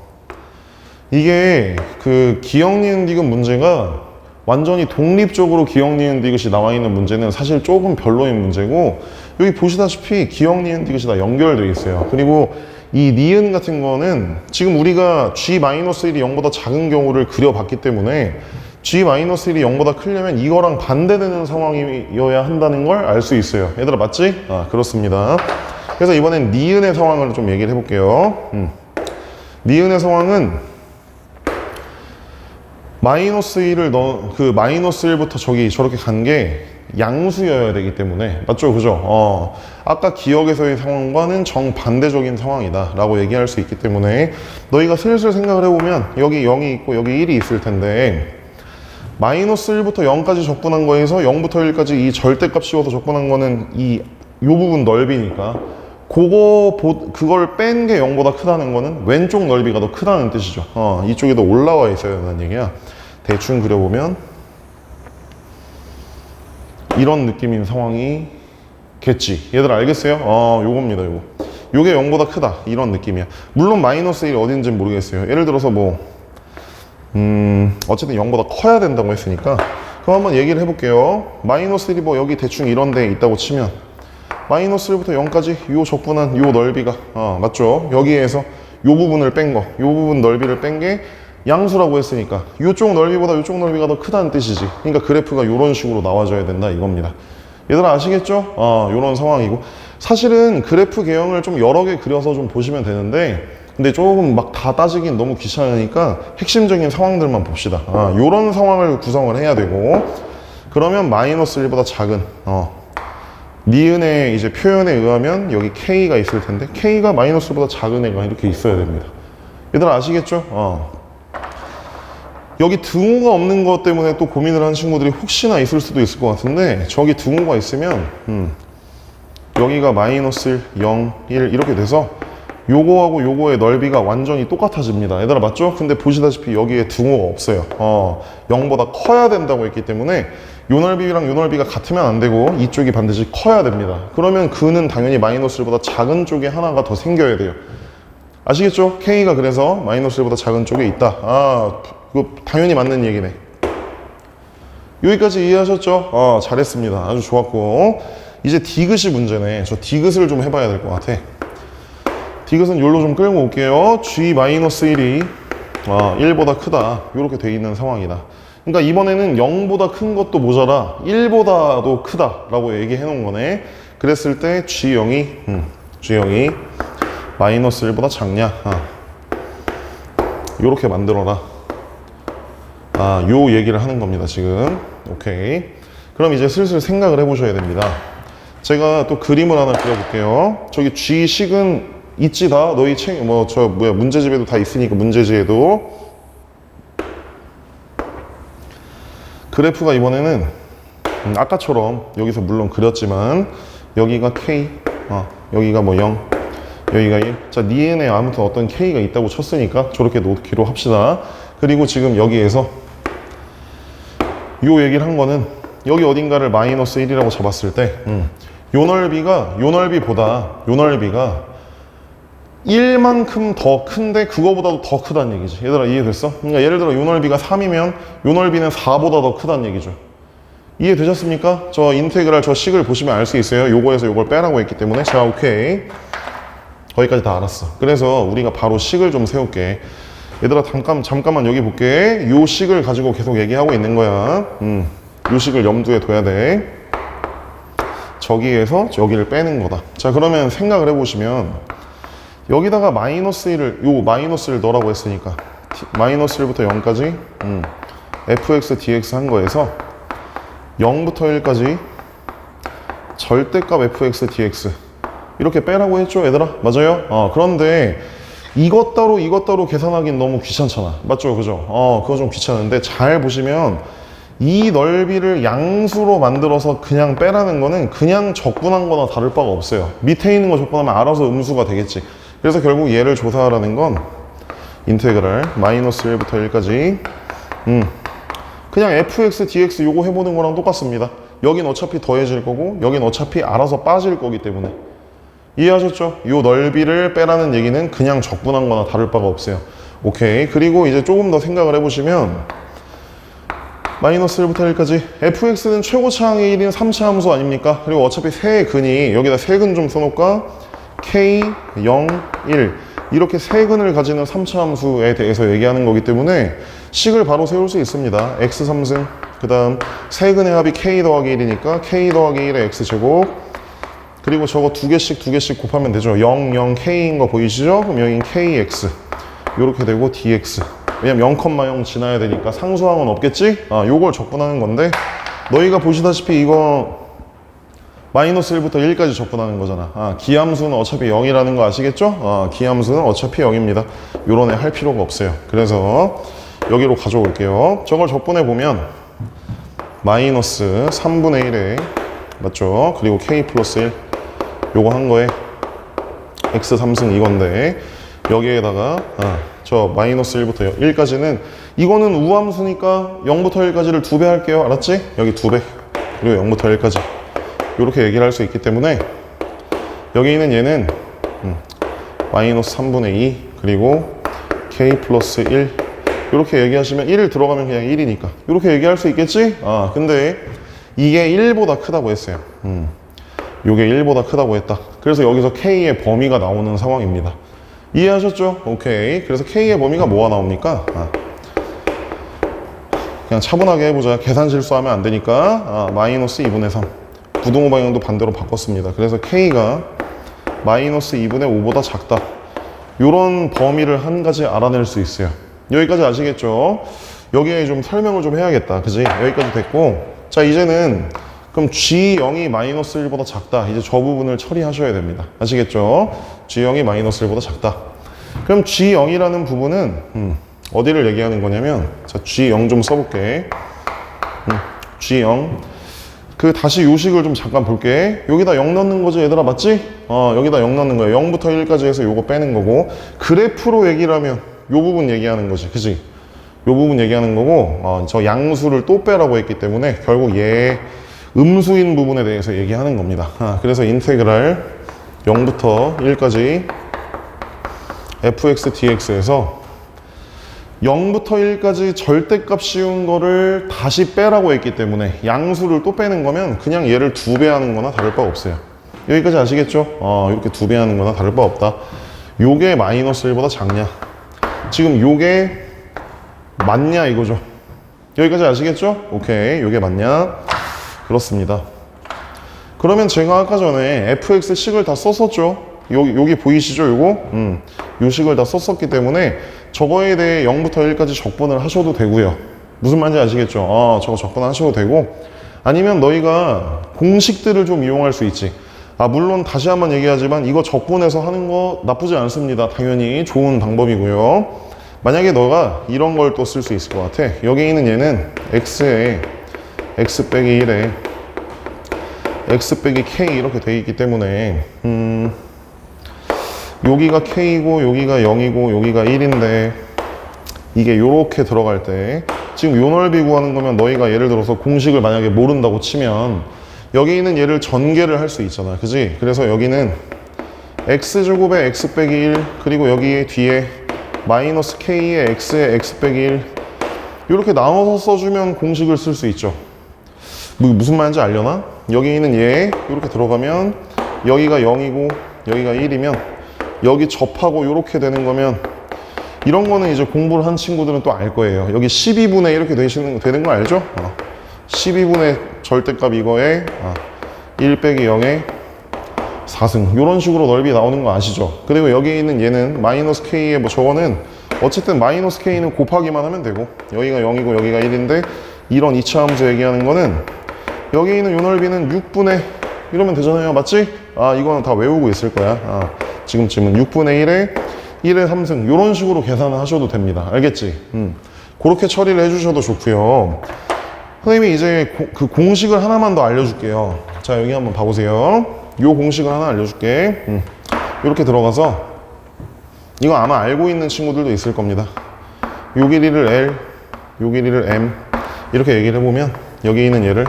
이게 그 기억, 니은, 디귿 문제가 완전히 독립적으로 기억, 니은, 디귿이 나와 있는 문제는 사실 조금 별로인 문제고 여기 보시다시피 기억, 니은, 디귿이 다 연결되어 있어요. 그리고 이 니은 같은 거는 지금 우리가 G-1이 0보다 작은 경우를 그려봤기 때문에 G-1이 0보다 크려면 이거랑 반대되는 상황이어야 한다는 걸 알 수 있어요. 얘들아 맞지? 그렇습니다. 그래서 이번엔 니은의 상황을 좀 얘기를 해볼게요. 니은의 상황은 -1부터 저렇게 간 게 양수여야 되기 때문에 맞죠? 그죠? 아까 기억에서의 상황과는 정반대적인 상황이다 라고 얘기할 수 있기 때문에 너희가 슬슬 생각을 해보면 여기 0이 있고 여기 1이 있을 텐데 -1부터 0까지 적분한 거에서 0부터 1까지 이 절대값 씌워서 적분한 거는 요 부분 넓이니까 그걸 뺀 게 0보다 크다는 거는 왼쪽 넓이가 더 크다는 뜻이죠. 이쪽에 더 올라와 있어야 된다는 얘기야. 대충 그려보면 이런 느낌인 상황이겠지. 얘들 알겠어요? 요겁니다, 요거. 요게 0보다 크다. 이런 느낌이야. 물론 -1이 어딘지는 모르겠어요. 예를 들어서 뭐, 어쨌든 0보다 커야 된다고 했으니까. 그럼 한번 얘기를 해볼게요. -1이 뭐 여기 대충 이런 데 있다고 치면, -1부터 0까지 요 적분한 요 넓이가, 맞죠? 여기에서 요 부분을 뺀 거, 요 부분 넓이를 뺀 게 양수라고 했으니까 이쪽 넓이보다 이쪽 넓이가 더 크다는 뜻이지. 그러니까 그래프가 이런 식으로 나와줘야 된다 이겁니다. 얘들아 아시겠죠? 이런 상황이고, 사실은 그래프 개형을 좀 여러 개 그려서 좀 보시면 되는데, 근데 조금 막 다 따지긴 너무 귀찮으니까 핵심적인 상황들만 봅시다. 이런 상황을 구성을 해야 되고, 그러면 마이너스 1보다 작은 니은의 이제 표현에 의하면 여기 K가 있을 텐데, K가 마이너스 1보다 작은 애가 이렇게 있어야 됩니다. 얘들아 아시겠죠? 여기 등호가 없는 것 때문에 또 고민을 하는 친구들이 혹시나 있을 수도 있을 것 같은데, 저기 등호가 있으면 여기가 마이너스 1, 0, 1 이렇게 돼서 요거하고 요거의 넓이가 완전히 똑같아집니다. 얘들아 맞죠? 근데 보시다시피 여기에 등호가 없어요. 0보다 커야 된다고 했기 때문에 요 넓이랑 요 넓이가 같으면 안 되고 이쪽이 반드시 커야 됩니다. 그러면 그는 당연히 마이너스 1보다 작은 쪽에 하나가 더 생겨야 돼요. 아시겠죠? K가 그래서 마이너스 1보다 작은 쪽에 있다. 그거 당연히 맞는 얘기네. 여기까지 이해하셨죠? 잘했습니다. 아주 좋았고, 이제 디귿이 문제네. 저 디귿을 좀 해봐야 될 것 같아. 디귿은 여기로 좀 끌고 올게요. G-1이 1보다 크다 이렇게 돼 있는 상황이다. 그러니까 이번에는 0보다 큰 것도 모자라 1보다도 크다 라고 얘기해 놓은 거네. 그랬을 때 G0이 마이너스 1보다 작냐, 요렇게 만들어라. 요 얘기를 하는 겁니다 지금. 오케이, 그럼 이제 슬슬 생각을 해보셔야 됩니다. 제가 또 그림을 하나 그려볼게요. 저기 G식은 있지 다. 너희 문제집에도 다 있으니까. 문제지에도 그래프가 이번에는 아까처럼 여기서 물론 그렸지만 여기가 K, 여기가 뭐 0, 여기가 1. 자, 니은에 아무튼 어떤 K가 있다고 쳤으니까 저렇게 놓기로 합시다. 그리고 지금 여기에서 요 얘기를 한 거는 여기 어딘가를 마이너스 1이라고 잡았을 때 요 넓이가 요 넓이가 1만큼 더 큰데 그거보다도 더 크다는 얘기지. 얘들아 이해됐어? 그러니까 예를 들어 요 넓이가 3이면 요 넓이는 4보다 더 크다는 얘기죠. 이해되셨습니까? 저 인테그랄 저 식을 보시면 알 수 있어요. 요거에서 요걸 빼라고 했기 때문에. 자, 오케이, 거기까지 다 알았어. 그래서 우리가 바로 식을 좀 세울게. 얘들아 잠깐만 여기 볼게. 요 식을 가지고 계속 얘기하고 있는 거야. 요 식을 염두에 둬야 돼. 저기에서 여기를 빼는 거다. 자, 그러면 생각을 해보시면 여기다가 마이너스 1을, 요 마이너스를 넣으라고 했으니까 마이너스 1부터 0까지 fx dx 한 거에서 0부터 1까지 절대값 fx dx 이렇게 빼라고 했죠 얘들아? 맞아요? 그런데 이것 따로 계산하기는 너무 귀찮잖아. 맞죠? 그죠? 그거 좀 귀찮은데, 잘 보시면 이 넓이를 양수로 만들어서 그냥 빼라는 거는 그냥 적분한 거나 다를 바가 없어요. 밑에 있는 거 적분하면 알아서 음수가 되겠지. 그래서 결국 얘를 조사하라는 건 인테그랄 마이너스 1부터 1까지 그냥 fx dx 요거 해보는 거랑 똑같습니다. 여긴 어차피 더해질 거고 여긴 어차피 알아서 빠질 거기 때문에. 이해하셨죠? 요 넓이를 빼라는 얘기는 그냥 적분한 거나 다를 바가 없어요. 오케이, 그리고 이제 조금 더 생각을 해보시면 마이너스 1부터 1까지 fx는 최고차항의 1인 3차 함수 아닙니까? 그리고 어차피 세 근이, 여기다 세 근 좀 써놓을까? k, 0, 1 이렇게 세 근을 가지는 3차 함수에 대해서 얘기하는 거기 때문에 식을 바로 세울 수 있습니다. x 3승, 그 다음 세 근의 합이 k 더하기 1이니까 k 더하기 1의 x제곱, 그리고 저거 두 개씩 곱하면 되죠. 0, 0, k인 거 보이시죠? 그럼 여긴 kx 요렇게 되고 dx, 왜냐면 0,0 지나야 되니까 상수항은 없겠지? 요걸 적분하는 건데, 너희가 보시다시피 이거 마이너스 1부터 1까지 적분하는 거잖아. 기함수는 어차피 0이라는 거 아시겠죠? 기함수는 어차피 0입니다. 요런 애 할 필요가 없어요. 그래서 여기로 가져올게요. 저걸 적분해 보면 마이너스 3분의 1에, 맞죠? 그리고 k 플러스 1 요거 한 거에 x 3승 이건데, 여기에다가 저 마이너스 1부터 1까지는 이거는 우함수니까 0부터 1까지를 2배 할게요. 알았지? 여기 2배, 그리고 0부터 1까지 이렇게 얘기를 할 수 있기 때문에 여기 있는 얘는 마이너스 3분의 2 그리고 k 플러스 1 이렇게 얘기하시면 1 들어가면 그냥 1이니까 이렇게 얘기할 수 있겠지? 근데 이게 1보다 크다고 했어요. 이게 1보다 크다고 했다. 그래서 여기서 k의 범위가 나오는 상황입니다. 이해하셨죠? 오케이. 그래서 k의 범위가 뭐가 나옵니까? 그냥 차분하게 해보자. 계산 실수하면 안 되니까 마이너스 2분의 3. 부등호 방향도 반대로 바꿨습니다. 그래서 K가 마이너스 2분의 5보다 작다. 요런 범위를 한 가지 알아낼 수 있어요. 여기까지 아시겠죠? 여기에 좀 설명을 좀 해야겠다. 그지? 여기까지 됐고, 자 이제는 그럼 G0이 마이너스 1보다 작다. 이제 저 부분을 처리하셔야 됩니다. 아시겠죠? G0이 마이너스 1보다 작다. 그럼 G0이라는 부분은 어디를 얘기하는 거냐면, 자 G0 좀 써볼게. G0 다시 요식을 좀 잠깐 볼게. 여기다 0 넣는 거지 얘들아, 맞지? 여기다 0 넣는 거야. 0부터 1까지 해서 요거 빼는 거고, 그래프로 얘기를 하면 요 부분 얘기하는 거지, 그지? 요 부분 얘기하는 거고, 저 양수를 또 빼라고 했기 때문에 결국 얘 음수인 부분에 대해서 얘기하는 겁니다. 그래서 인테그랄 0부터 1까지 fx dx에서 0부터 1까지 절대값 씌운 거를 다시 빼라고 했기 때문에 양수를 또 빼는 거면 그냥 얘를 2배 하는 거나 다를 바 없어요. 여기까지 아시겠죠? 이렇게 2배 하는 거나 다를 바 없다. 요게 마이너스 1보다 작냐? 지금 요게 맞냐 이거죠? 여기까지 아시겠죠? 오케이, 요게 맞냐? 그렇습니다. 그러면 제가 아까 전에 fx식을 다 썼었죠? 여기 보이시죠? 요거? 요 식을 다 썼었기 때문에 저거에 대해 0부터 1까지 적분을 하셔도 되고요. 무슨 말인지 아시겠죠? 저거 적분하셔도 되고, 아니면 너희가 공식들을 좀 이용할 수 있지. 물론 다시 한번 얘기하지만 이거 적분해서 하는 거 나쁘지 않습니다. 당연히 좋은 방법이고요. 만약에 너가 이런 걸 또 쓸 수 있을 것 같아. 여기 있는 얘는 x에 x 빼기 1에 x 빼기 k 이렇게 돼 있기 때문에 여기가 k고 여기가 0이고 여기가 1인데 이게 요렇게 들어갈 때 지금 요 넓이 구하는 거면 너희가 예를 들어서 공식을 만약에 모른다고 치면 여기 있는 얘를 전개를 할 수 있잖아, 그지? 그래서 여기는 x제곱에 x 빼기 1 그리고 여기 뒤에 마이너스 k에 x에 x 빼기 1 이렇게 나눠서 써주면 공식을 쓸 수 있죠. 무슨 말인지 알려나? 여기 있는 얘 이렇게 들어가면 여기가 0이고 여기가 1이면 여기 접하고 이렇게 되는 거면 이런 거는 이제 공부를 한 친구들은 또 알 거예요. 여기 12분의 이렇게 되는 거 알죠? 12분의 절대값 이거에 1 빼기 0에 4승 이런 식으로 넓이 나오는 거 아시죠? 그리고 여기 있는 얘는 마이너스 k에 뭐 저거는 어쨌든 마이너스 k는 곱하기만 하면 되고 여기가 0이고 여기가 1인데 이런 이차함수 얘기하는 거는 여기 있는 요 넓이는 6분의 이러면 되잖아요, 맞지? 이거는 다 외우고 있을 거야. 지금쯤은 6분의 1에 1의 3승 이런 식으로 계산을 하셔도 됩니다. 알겠지? 그렇게 처리를 해주셔도 좋고요. 선생님이 이제 그 공식을 하나만 더 알려줄게요. 자, 여기 한번 봐보세요. 요 공식을 하나 알려줄게. 이렇게 들어가서 이거 아마 알고 있는 친구들도 있을 겁니다. 요 길이를 L, 요 길이를 M 이렇게 얘기를 해보면 여기 있는 얘를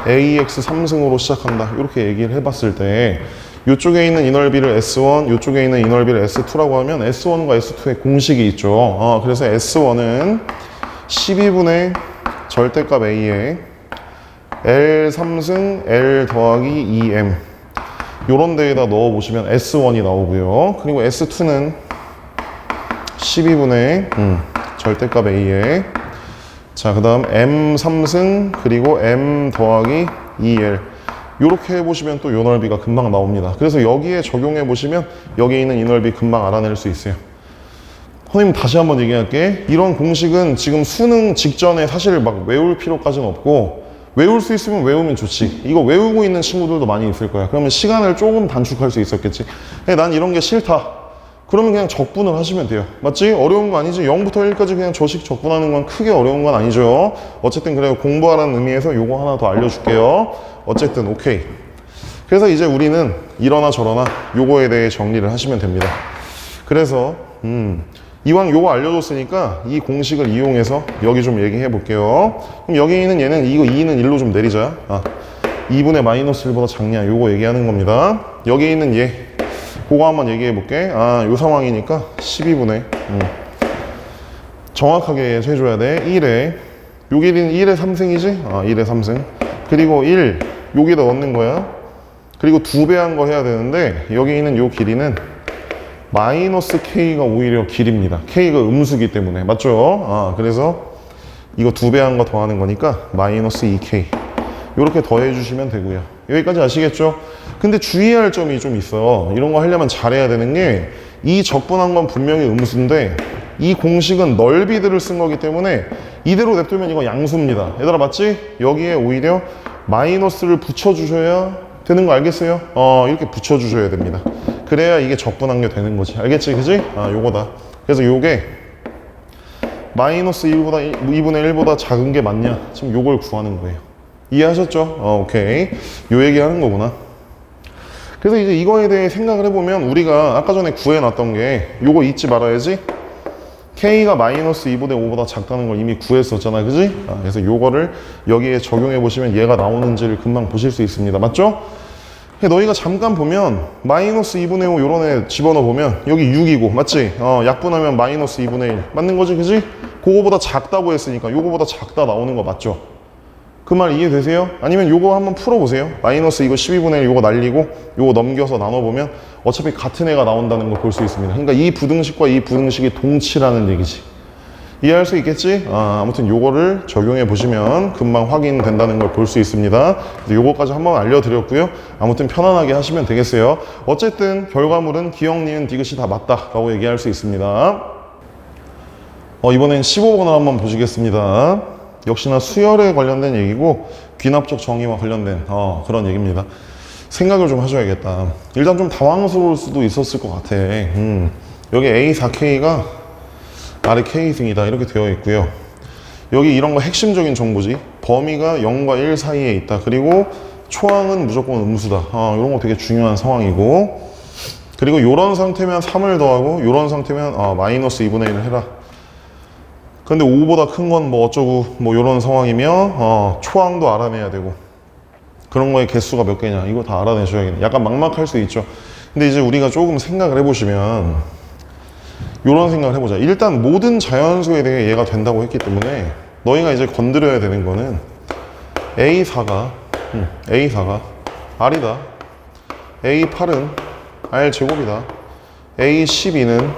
AX 3승으로 시작한다 이렇게 얘기를 해봤을 때 이쪽에 있는 이 넓이를 S1, 이쪽에 있는 이 넓이를 S2라고 하면 S1과 S2의 공식이 있죠. 그래서 S1은 12분의 절대값 A에 L 3승 L 더하기 2M 요런 데에다 넣어보시면 S1이 나오고요. 그리고 S2는 12분의 절대값 A에 자, 그 다음 M 3승 그리고 M 더하기 2L 이렇게 해보시면 또 요 넓이가 금방 나옵니다. 그래서 여기에 적용해 보시면 여기 있는 이 넓이 금방 알아낼 수 있어요. 선생님 다시 한번 얘기할게. 이런 공식은 지금 수능 직전에 사실 막 외울 필요까지는 없고 외울 수 있으면 외우면 좋지. 이거 외우고 있는 친구들도 많이 있을 거야. 그러면 시간을 조금 단축할 수 있었겠지. 난 이런 게 싫다. 그러면 그냥 적분을 하시면 돼요. 맞지? 어려운 거 아니지? 0부터 1까지 그냥 저식 적분하는 건 크게 어려운 건 아니죠. 어쨌든 그래요. 공부하라는 의미에서 요거 하나 더 알려줄게요. 어쨌든 오케이. 그래서 이제 우리는 이러나 저러나 요거에 대해 정리를 하시면 됩니다. 그래서 이왕 요거 알려줬으니까 이 공식을 이용해서 여기 좀 얘기해 볼게요. 그럼 여기 있는 얘는 이거 2는 1로 좀 내리자. 2분의 마이너스 1보다 작냐 요거 얘기하는 겁니다. 여기 있는 얘 그거 한번 얘기해 볼게. 요 상황이니까 12분의 정확하게 해줘야 돼. 1에 요 길이는 1의 3승이지? 1의 3승 그리고 1 여기다 넣는 거야. 그리고 2배 한 거 해야 되는데 여기 있는 요 길이는 마이너스 K가 오히려 길입니다. K가 음수기 때문에 맞죠? 그래서 이거 2배 한 거 더하는 거니까 마이너스 2k 이렇게 더해 주시면 되고요. 여기까지 아시겠죠? 근데 주의할 점이 좀 있어요. 이런 거 하려면 잘해야 되는 게 이 적분한 건 분명히 음수인데 이 공식은 넓이들을 쓴 거기 때문에 이대로 냅두면 이거 양수입니다. 얘들아 맞지? 여기에 오히려 마이너스를 붙여주셔야 되는 거 알겠어요? 이렇게 붙여주셔야 됩니다. 그래야 이게 적분한 게 되는 거지. 알겠지? 그지? 요거다. 그래서 요게 마이너스 2분의 1보다 작은 게 맞냐? 지금 요걸 구하는 거예요. 이해하셨죠? 오케이. 요 얘기하는 거구나. 그래서 이제 이거에 대해 생각을 해보면 우리가 아까 전에 구해놨던 게 요거 잊지 말아야지. K가 마이너스 2분의 5보다 작다는 걸 이미 구했었잖아. 그지? 그래서 요거를 여기에 적용해 보시면 얘가 나오는지를 금방 보실 수 있습니다. 맞죠? 너희가 잠깐 보면 마이너스 2분의 5 요런 애 집어넣어 보면 여기 6이고 맞지? 약분하면 마이너스 2분의 1 맞는 거지 그지? 그거보다 작다고 했으니까 요거보다 작다 나오는 거 맞죠? 그 말 이해되세요? 아니면 요거 한번 풀어보세요. 마이너스 이거 12분의 1 요거 날리고 요거 넘겨서 나눠보면 어차피 같은 애가 나온다는 걸 볼 수 있습니다. 그러니까 이 부등식과 이 부등식이 동치라는 얘기지. 이해할 수 있겠지? 아무튼 요거를 적용해 보시면 금방 확인된다는 걸 볼 수 있습니다. 그래서 요거까지 한번 알려드렸고요. 아무튼 편안하게 하시면 되겠어요. 어쨌든 결과물은 기억, 니은, 디귿이 다 맞다라고 얘기할 수 있습니다. 이번엔 15번을 한번 보시겠습니다. 역시나 수열에 관련된 얘기고 귀납적 정의와 관련된 그런 얘기입니다. 생각을 좀 하셔야겠다. 일단 좀 당황스러울 수도 있었을 것 같아. 여기 A4K가 아래 K승이다 이렇게 되어 있고요. 여기 이런 거 핵심적인 정보지. 범위가 0과 1 사이에 있다. 그리고 초항은 무조건 음수다. 이런 거 되게 중요한 상황이고, 그리고 이런 상태면 3을 더하고 이런 상태면 마이너스 2분의 1을 해라. 근데 5보다 큰 건 뭐 어쩌고 뭐 이런 상황이면 초항도 알아내야 되고, 그런 거의 개수가 몇 개냐 이거 다 알아내셔야겠네. 약간 막막할 수 있죠. 근데 이제 우리가 조금 생각을 해보시면 이런 생각을 해보자. 일단 모든 자연수에 대해 얘가 된다고 했기 때문에 너희가 이제 건드려야 되는 거는 A4가 R이다, A8은 R 제곱이다, A12는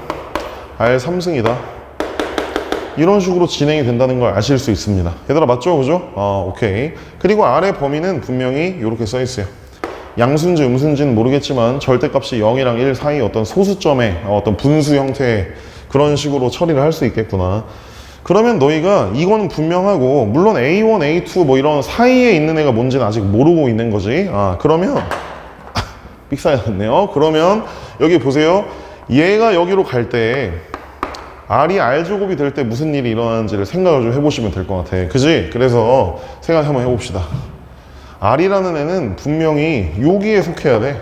R 3승이다, 이런 식으로 진행이 된다는 걸 아실 수 있습니다. 얘들아 맞죠? 그죠? 오케이. 그리고 R의 범위는 분명히 이렇게 써 있어요. 양수인지 음수인지는 모르겠지만 절대값이 0이랑 1 사이 어떤 소수점의 어떤 분수 형태의 그런 식으로 처리를 할 수 있겠구나. 그러면 너희가 이거는 분명하고, 물론 A1, A2 뭐 이런 사이에 있는 애가 뭔지는 아직 모르고 있는 거지. 그러면 삑사리 났네요. 그러면 여기 보세요. 얘가 여기로 갈 때 R이 R제곱이 될 때 무슨 일이 일어나는지를 생각을 좀 해보시면 될 것 같아. 그지? 그래서 생각 한번 해봅시다. R이라는 애는 분명히 여기에 속해야 돼.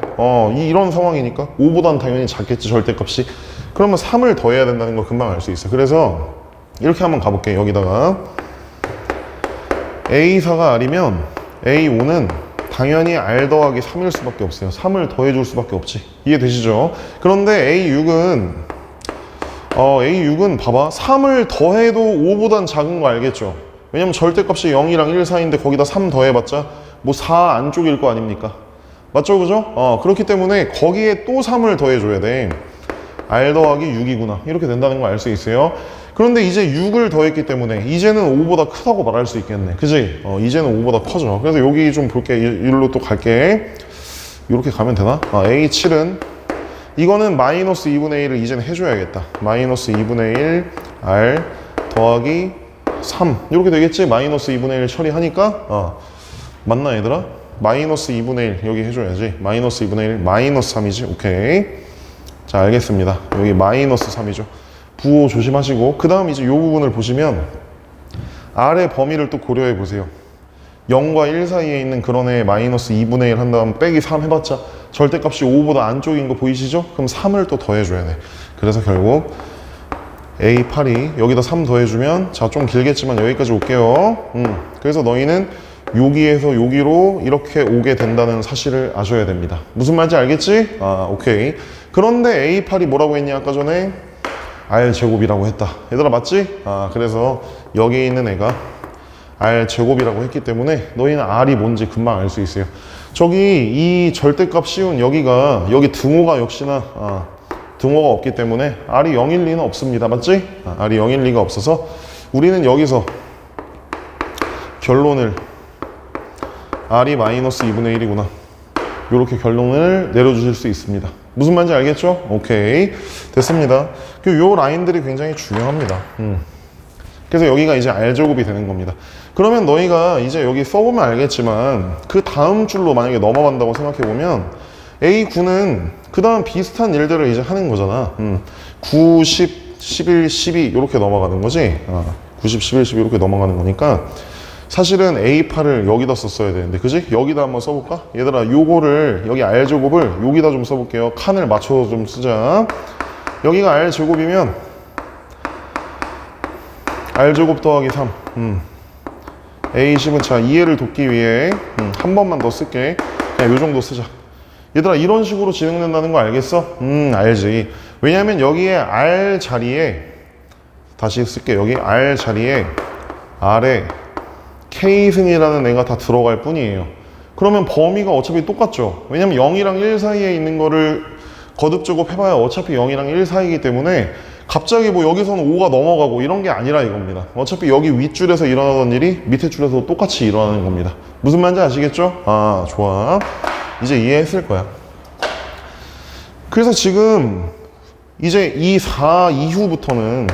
이런 상황이니까 5보다는 당연히 작겠지, 절대값이. 그러면 3을 더해야 된다는 걸 금방 알 수 있어. 그래서 이렇게 한번 가볼게. 여기다가 A4가 R이면 A5는 당연히 R 더하기 3일 수밖에 없어요. 3을 더해줄 수밖에 없지. 이해되시죠? 그런데 A6은 봐봐. 3을 더해도 5보단 작은 거 알겠죠? 왜냐면 절대값이 0이랑 1 사이인데 거기다 3 더해봤자 뭐 4 안쪽일 거 아닙니까? 맞죠? 그죠? 그렇기 때문에 거기에 또 3을 더해줘야 돼. R 더하기 6이구나. 이렇게 된다는 걸 알 수 있어요. 그런데 이제 6을 더했기 때문에 이제는 5보다 크다고 말할 수 있겠네. 그지? 이제는 5보다 커져. 그래서 여기 좀 볼게. 일로 또 갈게. 이렇게 가면 되나? A7은 이거는 마이너스 2분의 1을 이제는 해줘야겠다. 마이너스 2분의 1 R 더하기 3 이렇게 되겠지? 마이너스 2분의 1 처리하니까 맞나 얘들아? 마이너스 2분의 1 여기 해줘야지. 마이너스 2분의 1 마이너스 3이지. 오케이. 자 알겠습니다. 여기 마이너스 3이죠. 부호 조심하시고, 그 다음 이제 이 부분을 보시면 R의 범위를 또 고려해 보세요. 0과 1 사이에 있는 그런 애 마이너스 2분의 1 한 다음 빼기 3 해봤자 절대값이 5보다 안쪽인 거 보이시죠? 그럼 3을 또 더해줘야 돼. 그래서 결국 A8이 여기다 3 더해주면, 자 좀 길겠지만 여기까지 올게요. 그래서 너희는 여기에서 여기로 이렇게 오게 된다는 사실을 아셔야 됩니다. 무슨 말인지 알겠지? 오케이. 그런데 A8이 뭐라고 했냐 아까 전에? R제곱이라고 했다. 얘들아 맞지? 그래서 여기 있는 애가 R제곱이라고 했기 때문에 너희는 R이 뭔지 금방 알 수 있어요. 저기 이 절대값 씌운 여기가, 여기 등호가 역시나 등호가 없기 때문에 R이 0일 리는 없습니다. 맞지? R이 0일 리가 없어서 우리는 여기서 결론을 R이 마이너스 2분의 1이구나. 이렇게 결론을 내려주실 수 있습니다. 무슨 말인지 알겠죠? 오케이. 됐습니다. 요 라인들이 굉장히 중요합니다. 그래서 여기가 이제 R제곱이 되는 겁니다. 그러면 너희가 이제 여기 써보면 알겠지만 그 다음 줄로 만약에 넘어간다고 생각해보면 A9는 그 다음 비슷한 일들을 이제 하는 거잖아. 9, 10, 11, 12 이렇게 넘어가는 거지. 90, 11, 12 이렇게 넘어가는 거니까 사실은 A8을 여기다 썼어야 되는데, 그지? 여기다 한번 써볼까? 얘들아, 요거를, 여기 R제곱을 여기다 좀 써볼게요. 칸을 맞춰서 좀 쓰자. 여기가 R제곱이면 R제곱 더하기 3. A10은 자, 이해를 돕기 위해 한 번만 더 쓸게. 그냥 요 정도 쓰자. 얘들아, 이런 식으로 진행된다는 거 알겠어? 알지. 왜냐면 여기에 R 자리에, 다시 쓸게. 여기 R 자리에 R에 K승이라는 애가 다 들어갈 뿐이에요. 그러면 범위가 어차피 똑같죠. 왜냐면 0이랑 1 사이에 있는 거를 거듭제곱 해봐야 어차피 0이랑 1 사이이기 때문에 갑자기 뭐 여기서는 5가 넘어가고 이런 게 아니라 이겁니다. 어차피 여기 윗줄에서 일어나던 일이 밑에 줄에서 똑같이 일어나는 겁니다. 무슨 말인지 아시겠죠? 아, 좋아. 이제 이해했을 거야. 그래서 지금 이제 이 4 이후부터는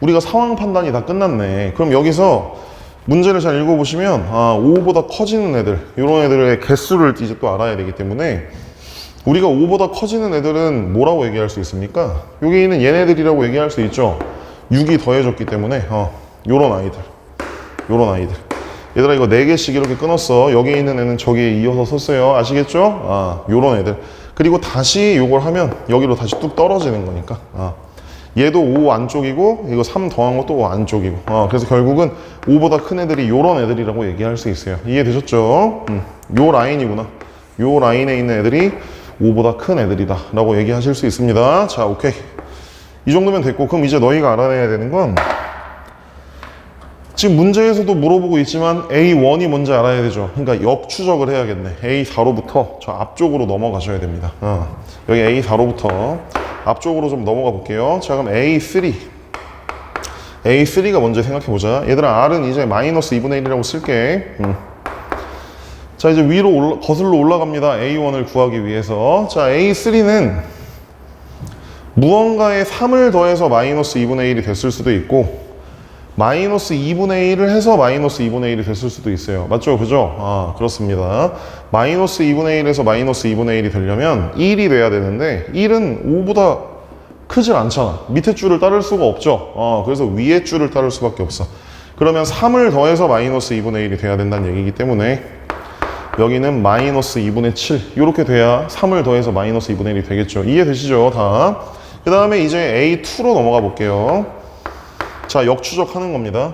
우리가 상황 판단이 다 끝났네. 그럼 여기서 문제를 잘 읽어보시면 5보다 커지는 애들, 이런 애들의 개수를 이제 또 알아야 되기 때문에 우리가 5보다 커지는 애들은 뭐라고 얘기할 수 있습니까? 여기 있는 얘네들이라고 얘기할 수 있죠. 6이 더해졌기 때문에 요런 아이들, 요런 아이들. 얘들아, 이거 4개씩 이렇게 끊었어. 여기 있는 애는 저기에 이어서 썼어요. 아시겠죠? 요런 애들. 그리고 다시 요걸 하면 여기로 다시 뚝 떨어지는 거니까. 얘도 5 안쪽이고 이거 3 더한 것도 5 안쪽이고. 그래서 결국은 5보다 큰 애들이 요런 애들이라고 얘기할 수 있어요. 이해되셨죠? 요 라인이구나. 요 라인에 있는 애들이 5보다 큰 애들이다 라고 얘기하실 수 있습니다. 자, 오케이. 이 정도면 됐고, 그럼 이제 너희가 알아내야 되는 건 지금 문제에서도 물어보고 있지만 A1이 뭔지 알아야 되죠. 그러니까 역추적을 해야겠네. A4로부터 저 앞쪽으로 넘어가셔야 됩니다. 여기 A4로부터 앞쪽으로 좀 넘어가 볼게요. 자, 그럼 A3. A3가 뭔지 생각해보자. 얘들아, R은 이제 마이너스 2분의 1이라고 쓸게. 자, 이제 위로 거슬러 올라갑니다. A1을 구하기 위해서. 자, A3는 무언가에 3을 더해서 마이너스 2분의 1이 됐을 수도 있고, 마이너스 2분의 1을 해서 마이너스 2분의 1이 됐을 수도 있어요. 맞죠? 그죠? 그렇습니다. 마이너스 2분의 1에서 마이너스 2분의 1이 되려면 1이 돼야 되는데 1은 5보다 크질 않잖아. 밑에 줄을 따를 수가 없죠. 그래서 위에 줄을 따를 수밖에 없어. 그러면 3을 더해서 마이너스 2분의 1이 돼야 된다는 얘기이기 때문에 여기는 마이너스 2분의 7 이렇게 돼야 3을 더해서 마이너스 2분의 1이 되겠죠. 이해되시죠? 다. 그 다음에 이제 A2로 넘어가 볼게요. 자, 역추적하는 겁니다.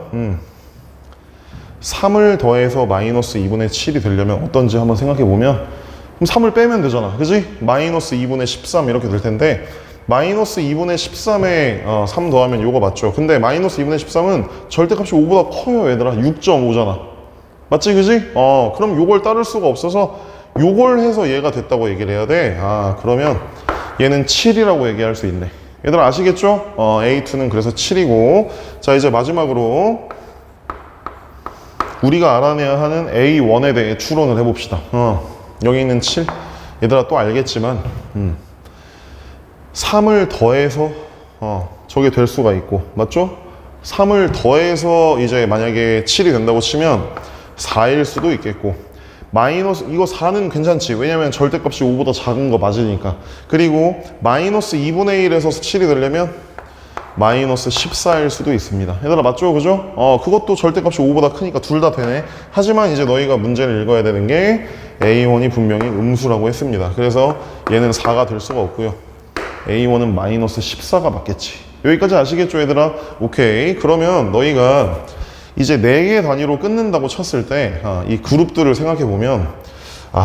3을 더해서 마이너스 2분의 7이 되려면 어떤지 한번 생각해 보면, 그럼 3을 빼면 되잖아. 그지? 마이너스 2분의 13 이렇게 될 텐데, 마이너스 2분의 13에 3 더하면 요거 맞죠? 근데 마이너스 2분의 13은 절대값이 5보다 커요, 얘들아. 6.5잖아. 맞지, 그지? 그럼 요걸 따를 수가 없어서 요걸 해서 얘가 됐다고 얘기를 해야 돼. 그러면 얘는 7이라고 얘기할 수 있네. 얘들아, 아시겠죠? A2는 그래서 7이고, 자, 이제 마지막으로 우리가 알아내야 하는 A1에 대해 추론을 해봅시다. 여기 있는 7. 얘들아, 또 알겠지만 3을 더해서 저게 될 수가 있고, 맞죠? 3을 더해서 이제 만약에 7이 된다고 치면 4일 수도 있겠고, 마이너스, 이거 4는 괜찮지. 왜냐면 절대값이 5보다 작은 거 맞으니까. 그리고 마이너스 2분의 1에서 7이 되려면 마이너스 14일 수도 있습니다. 얘들아, 맞죠? 그죠? 그것도 절대값이 5보다 크니까 둘 다 되네. 하지만 이제 너희가 문제를 읽어야 되는 게 A1이 분명히 음수라고 했습니다. 그래서 얘는 4가 될 수가 없고요. A1은 마이너스 14가 맞겠지. 여기까지 아시겠죠, 얘들아? 오케이. 그러면 너희가 이제 4개 단위로 끊는다고 쳤을 때 이 그룹들을 생각해 보면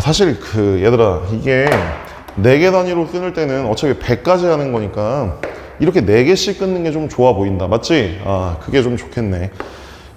사실 얘들아, 이게 4개 단위로 끊을 때는 어차피 100까지 하는 거니까 이렇게 4개씩 끊는 게 좀 좋아 보인다. 맞지? 그게 좀 좋겠네.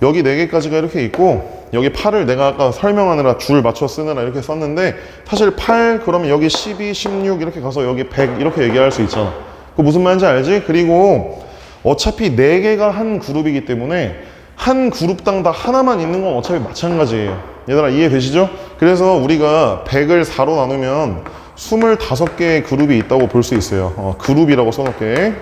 여기 4개까지가 이렇게 있고, 여기 8을 내가 아까 설명하느라 줄 맞춰 쓰느라 이렇게 썼는데, 사실 8 그러면 여기 12, 16 이렇게 가서 여기 100 이렇게 얘기할 수 있잖아. 그 무슨 말인지 알지? 그리고 어차피 4개가 한 그룹이기 때문에 한 그룹당 다 하나만 있는 건 어차피 마찬가지예요. 얘들아 이해되시죠? 그래서 우리가 100을 4로 나누면 25개의 그룹이 있다고 볼 수 있어요. 그룹이라고 써놓을게.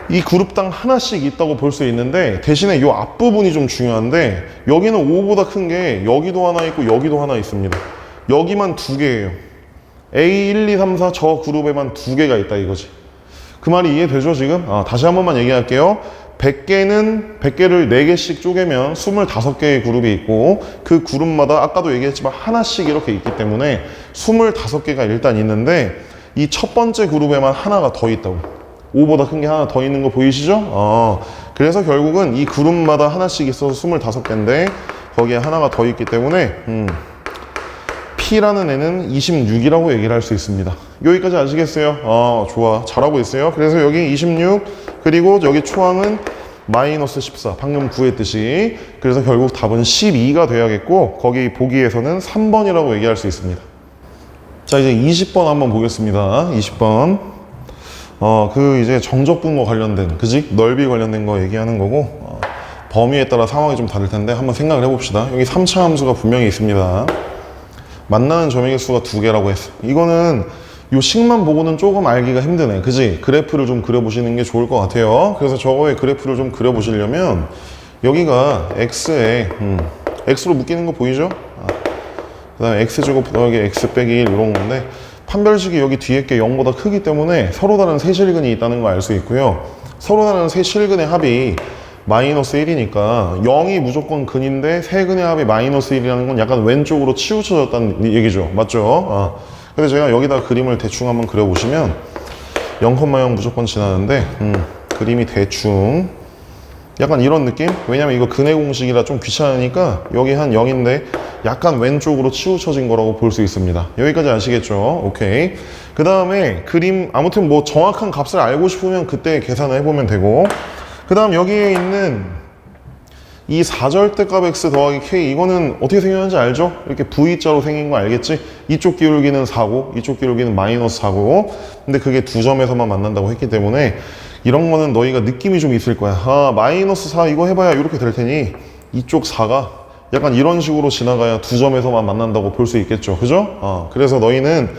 이 그룹당 하나씩 있다고 볼 수 있는데 대신에 이 앞부분이 좀 중요한데 여기는 5보다 큰 게 여기도 하나 있고 여기도 하나 있습니다. 여기만 2개예요. A, 1, 2, 3, 4 저 그룹에만 2개가 있다 이거지. 그 말이 이해되죠 지금? 다시 한 번만 얘기할게요. 100개를 4개씩 쪼개면 25개의 그룹이 있고 그 그룹마다 아까도 얘기했지만 하나씩 이렇게 있기 때문에 25개가 일단 있는데 이 첫 번째 그룹에만 하나가 더 있다고. 5보다 큰 게 하나 더 있는 거 보이시죠? 그래서 결국은 이 그룹마다 하나씩 있어서 25개인데 거기에 하나가 더 있기 때문에 P라는 애는 26이라고 얘기를 할 수 있습니다. 여기까지 아시겠어요? 좋아. 잘하고 있어요. 그래서 여기 26 그리고 여기 초항은 마이너스 14 방금 구했듯이. 그래서 결국 답은 12가 돼야겠고 거기 보기에서는 3번이라고 얘기할 수 있습니다. 자 이제 20번 한번 보겠습니다. 20번 그 이제 정적 분모 관련된 그지? 넓이 관련된 거 얘기하는 거고 범위에 따라 상황이 좀 다를 텐데 한번 생각을 해봅시다. 여기 3차 함수가 분명히 있습니다. 만나는 점의 개수가 2개라고 했어. 이거는 요 식만 보고는 조금 알기가 힘드네. 그지? 그래프를 좀 그려보시는 게 좋을 것 같아요. 그래서 저거의 그래프를 좀 그려보시려면 여기가 x에 x로 묶이는 거 보이죠? 그 다음에 x제곱 더하기 x 빼기 1 이런 건데 판별식이 여기 뒤에 게 0보다 크기 때문에 서로 다른 세실근이 있다는 거 알 수 있고요. 서로 다른 세실근의 합이 마이너스 1이니까 0이 무조건 근인데 세 근의 합이 마이너스 1이라는 건 약간 왼쪽으로 치우쳐졌다는 얘기죠. 맞죠? 근데 제가 여기다 그림을 대충 한번 그려보시면 0,0 무조건 지나는데 그림이 대충 약간 이런 느낌? 왜냐면 이거 근의 공식이라 좀 귀찮으니까 여기 한 0인데 약간 왼쪽으로 치우쳐진 거라고 볼 수 있습니다. 여기까지 아시겠죠? 오케이. 그 다음에 그림 아무튼 뭐 정확한 값을 알고 싶으면 그때 계산을 해보면 되고 그 다음 여기에 있는 이 4절대값 x 더하기 k 이거는 어떻게 생겼는지 알죠? 이렇게 V자로 생긴 거 알겠지? 이쪽 기울기는 4고 이쪽 기울기는 마이너스 4고 근데 그게 두 점에서만 만난다고 했기 때문에 이런 거는 너희가 느낌이 좀 있을 거야. 마이너스 4 이거 해봐야 이렇게 될 테니 이쪽 4가 약간 이런 식으로 지나가야 두 점에서만 만난다고 볼 수 있겠죠. 그죠? 그래서 너희는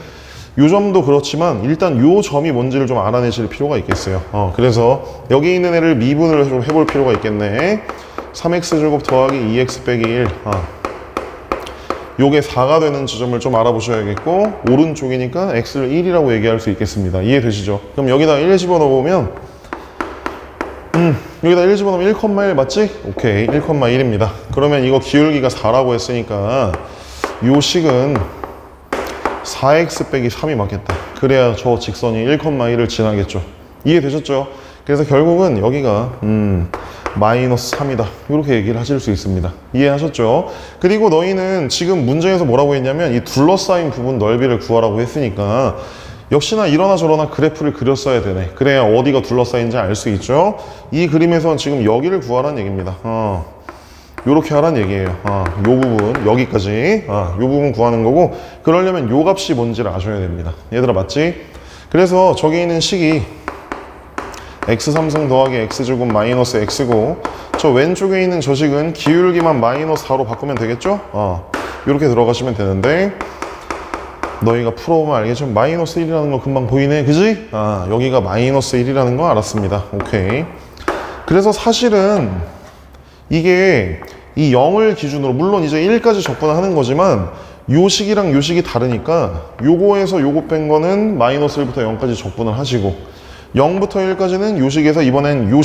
요 점도 그렇지만 일단 요 점이 뭔지를 좀 알아내실 필요가 있겠어요. 그래서 여기 있는 애를 미분을 좀 해볼 필요가 있겠네. 3x제곱 더하기 2x 빼기 1 요게 4가 되는 지점을 좀 알아보셔야겠고 오른쪽이니까 x를 1이라고 얘기할 수 있겠습니다. 이해되시죠? 그럼 여기다 1 집어넣으면 여기다 1 집어넣으면 1,1 맞지? 오케이 1,1입니다. 그러면 이거 기울기가 4라고 했으니까 요 식은 4x 빼기 3이 맞겠다. 그래야 저 직선이 1,1을 지나겠죠. 이해되셨죠? 그래서 결국은 여기가 마이너스 3이다. 이렇게 얘기를 하실 수 있습니다. 이해하셨죠? 그리고 너희는 지금 문제에서 뭐라고 했냐면 이 둘러싸인 부분 넓이를 구하라고 했으니까 역시나 이러나 저러나 그래프를 그렸어야 되네. 그래야 어디가 둘러싸인지 알 수 있죠? 이 그림에선 지금 여기를 구하라는 얘기입니다. 요렇게 하란 얘기예요. 요 부분 여기까지 요 부분 구하는 거고 그러려면 요 값이 뭔지를 아셔야 됩니다. 얘들아 맞지? 그래서 저기 있는 식이 x3승 더하기 x제곱 마이너스 x고 저 왼쪽에 있는 저 식은 기울기만 마이너스 4로 바꾸면 되겠죠? 요렇게 들어가시면 되는데 너희가 풀어보면 알겠지만 마이너스 1이라는 거 금방 보이네. 그지? 여기가 마이너스 1이라는 거 알았습니다. 오케이. 그래서 사실은 이게 이 0을 기준으로 물론 이제 1까지 접근하는 거지만 요 식이랑 요 식이 다르니까 요거에서 요거 뺀 거는 마이너스 1부터 0까지 접근을 하시고 0부터 1까지는 요 식에서 이번엔 요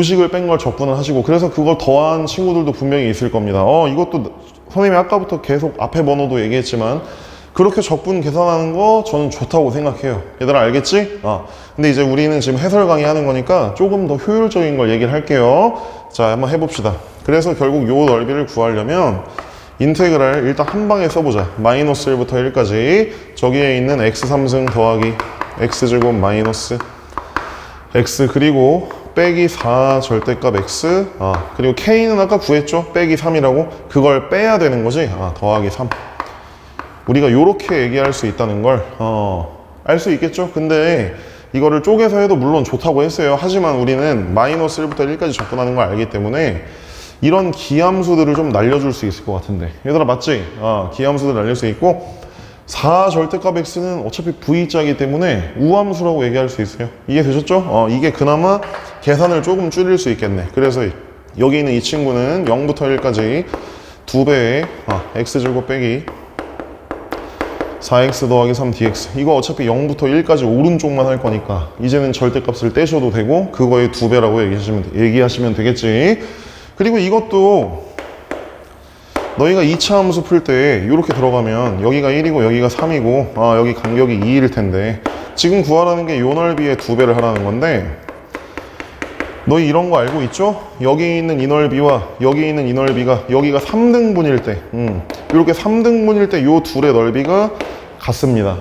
식을 뺀 걸 접근을 하시고 그래서 그걸 더한 친구들도 분명히 있을 겁니다. 이것도 선생님이 아까부터 계속 앞에 번호도 얘기했지만 그렇게 적분 계산하는 거 저는 좋다고 생각해요. 얘들아 알겠지? 근데 이제 우리는 지금 해설 강의 하는 거니까 조금 더 효율적인 걸 얘기를 할게요. 자 한번 해봅시다. 그래서 결국 요 넓이를 구하려면 인테그랄 일단 한 방에 써보자. 마이너스 1부터 1까지 저기에 있는 x3승 더하기 x제곱 마이너스 x 그리고 빼기 4 절대값 x 그리고 k는 아까 구했죠? 빼기 3이라고 그걸 빼야 되는 거지? 더하기 3 우리가 요렇게 얘기할 수 있다는 걸 알 수 있겠죠? 근데 이거를 쪼개서 해도 물론 좋다고 했어요. 하지만 우리는 마이너스 1부터 1까지 접근하는 걸 알기 때문에 이런 기함수들을 좀 날려줄 수 있을 것 같은데. 얘들아 맞지? 기함수들 날릴 수 있고 4절대값 x는 어차피 v자이기 때문에 우함수라고 얘기할 수 있어요. 이해되셨죠? 이게 그나마 계산을 조금 줄일 수 있겠네. 그래서 여기 있는 이 친구는 0부터 1까지 2배의 x제곱 빼기 4x 더하기 3dx. 이거 어차피 0부터 1까지 오른쪽만 할 거니까 이제는 절대값을 떼셔도 되고 그거의 2배라고 얘기하시면 되겠지. 그리고 이것도 너희가 2차 함수 풀 때 이렇게 들어가면 여기가 1이고 여기가 3이고 여기 간격이 2일 텐데 지금 구하라는 게 요 넓이의 2배를 하라는 건데 너희 이런 거 알고 있죠? 여기 있는 이 넓이와 여기 있는 이 넓이가 여기가 3등분일 때 이렇게 3등분일 때 요 둘의 넓이가 같습니다.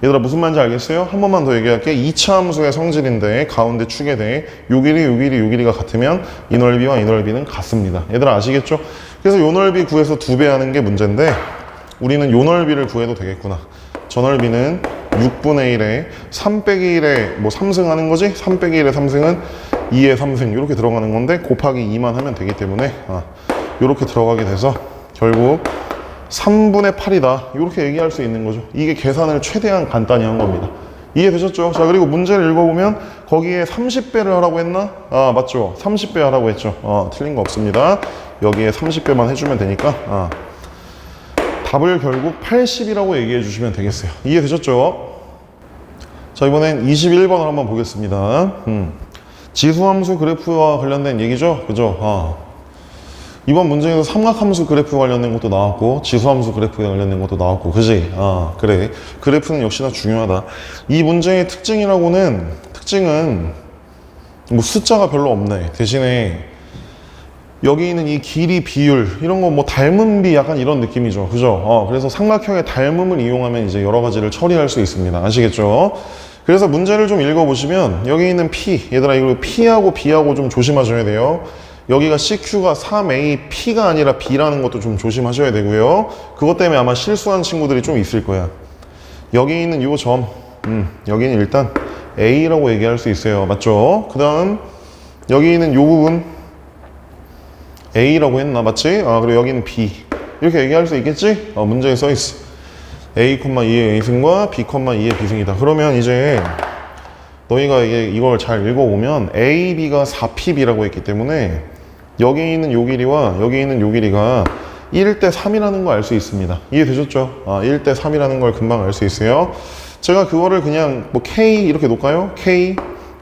얘들아 무슨 말인지 알겠어요? 한 번만 더 얘기할게. 2차 함수의 성질인데 가운데 축에 대해 요 길이 요 길이 요 길이가 같으면 이 넓이와 이 넓이는 같습니다. 얘들아 아시겠죠? 그래서 요 넓이 구해서 2배 하는 게 문제인데 우리는 요 넓이를 구해도 되겠구나. 저 넓이는 6분의 1에 3 빼기 1에 뭐 3승 하는 거지? 3 빼기 1에 3승은 2에 3승 이렇게 들어가는 건데 곱하기 2만 하면 되기 때문에 이렇게 들어가게 돼서 결국 3분의 8이다 이렇게 얘기할 수 있는 거죠. 이게 계산을 최대한 간단히 한 겁니다. 이해되셨죠? 자 그리고 문제를 읽어보면 거기에 30배를 하라고 했나? 맞죠? 30배 하라고 했죠. 틀린 거 없습니다. 여기에 30배만 해주면 되니까 답을 결국 80이라고 얘기해 주시면 되겠어요. 이해되셨죠? 자 이번엔 21번을 한번 보겠습니다. 지수함수 그래프와 관련된 얘기죠? 그죠? 이번 문제에서 삼각함수 그래프 관련된 것도 나왔고 지수함수 그래프에 관련된 것도 나왔고 그지? 그래 그래프는 역시나 중요하다. 이 문제의 특징은 뭐 숫자가 별로 없네. 대신에 여기 있는 이 길이 비율 이런 거 뭐 닮은 비 약간 이런 느낌이죠. 그죠? 그래서 삼각형의 닮음을 이용하면 이제 여러 가지를 처리할 수 있습니다. 아시겠죠? 그래서 문제를 좀 읽어보시면 여기 있는 P 얘들아 이거 P하고 B하고 좀 조심하셔야 돼요. 여기가 CQ가 3A P가 아니라 B라는 것도 좀 조심하셔야 되고요. 그것 때문에 아마 실수한 친구들이 좀 있을 거야. 여기 있는 요 점 여기는 일단 A라고 얘기할 수 있어요. 맞죠? 그 다음 여기 있는 요 부분 A라고 했나? 맞지? 그리고 여기는 B 이렇게 얘기할 수 있겠지? 문제에 써있어. A, 2의 A승과 B, 2의 B승이다. 그러면 이제 너희가 이걸 잘 읽어보면 A, B가 4PB라고 했기 때문에 여기 있는 요 길이와 여기 있는 요 길이가 1대 3이라는 거 알 수 있습니다. 이해되셨죠? 1대 3이라는 걸 금방 알 수 있어요. 제가 그거를 그냥 뭐 K 이렇게 놓을까요? K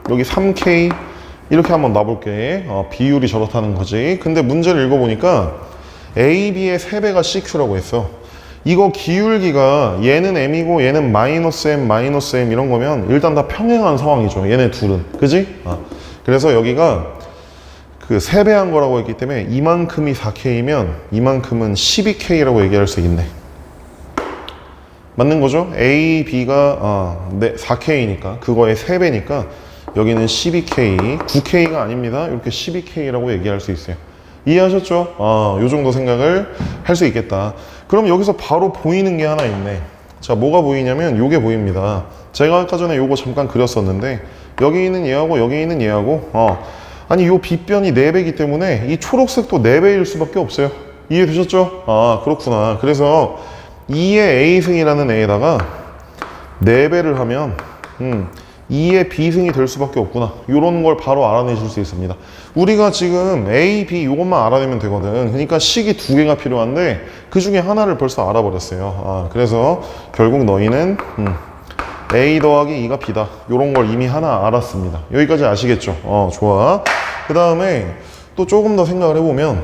여기 3K 이렇게 한번 놔볼게. 비율이 저렇다는 거지. 근데 문제를 읽어보니까 A, B의 3배가 CQ라고 했어. 이거 기울기가 얘는 M이고 얘는 마이너스 M 이런 거면 일단 다 평행한 상황이죠. 얘네 둘은. 그지? 그래서 여기가 그 3배한 거라고 했기 때문에 이만큼이 4K면 이만큼은 12K라고 얘기할 수 있네. 맞는 거죠? A, B가 4K니까 그거의 3배니까 여기는 12K, 9K가 아닙니다. 이렇게 12K라고 얘기할 수 있어요. 이해하셨죠? 요 정도 생각을 할 수 있겠다. 그럼 여기서 바로 보이는 게 하나 있네. 자, 뭐가 보이냐면 요게 보입니다. 제가 아까 전에 요거 잠깐 그렸었는데 여기 있는 얘하고 여기 있는 얘하고 아니 요 빗변이 4배이기 때문에 이 초록색도 4배일 수밖에 없어요. 이해되셨죠? 그렇구나. 그래서 2의 A승이라는 애에다가 4배를 하면 2의 B승이 될 수밖에 없구나. 이런 걸 바로 알아내실 수 있습니다. 우리가 지금 A, B 이것만 알아내면 되거든. 그러니까 식이 2개가 필요한데 그 중에 하나를 벌써 알아버렸어요. 그래서 결국 너희는 A 더하기 2가 B다. 이런 걸 이미 하나 알았습니다. 여기까지 아시겠죠? 좋아. 그 다음에 또 조금 더 생각을 해보면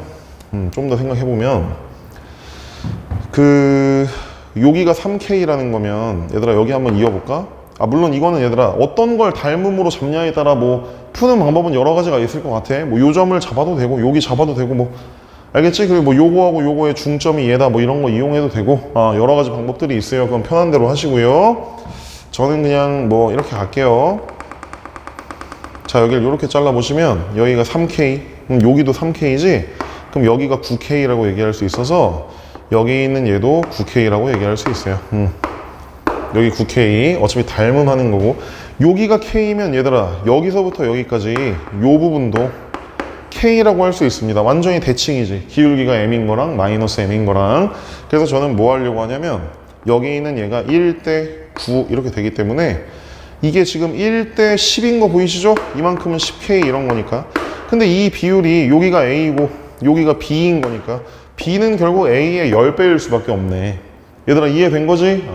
여기가 3K라는 거면 얘들아 여기 한번 이어볼까? 물론 이거는 얘들아 어떤 걸 닮음으로 잡냐에 따라 뭐 푸는 방법은 여러 가지가 있을 것 같아. 뭐 요 점을 잡아도 되고 여기 잡아도 되고 뭐 알겠지? 그리고 뭐 요거하고 요거의 중점이 얘다 뭐 이런 거 이용해도 되고 여러 가지 방법들이 있어요. 그럼 편한 대로 하시고요. 저는 그냥 뭐 이렇게 갈게요. 자 여기를 이렇게 잘라보시면 여기가 3K 여기도 3K지? 그럼 여기가 9K라고 얘기할 수 있어서 여기 있는 얘도 9K라고 얘기할 수 있어요. 여기 9K. 어차피 닮음하는 거고. 여기가 K면 얘들아, 여기서부터 여기까지 요 부분도 K라고 할 수 있습니다. 완전히 대칭이지. 기울기가 M인 거랑 마이너스 M인 거랑. 그래서 저는 뭐 하려고 하냐면, 여기 있는 얘가 1대 9 이렇게 되기 때문에 이게 지금 1대 10인 거 보이시죠? 이만큼은 10K 이런 거니까. 근데 이 비율이 여기가 A고 여기가 B인 거니까 B는 결국 A의 10배일 수밖에 없네. 얘들아 이해된 거지?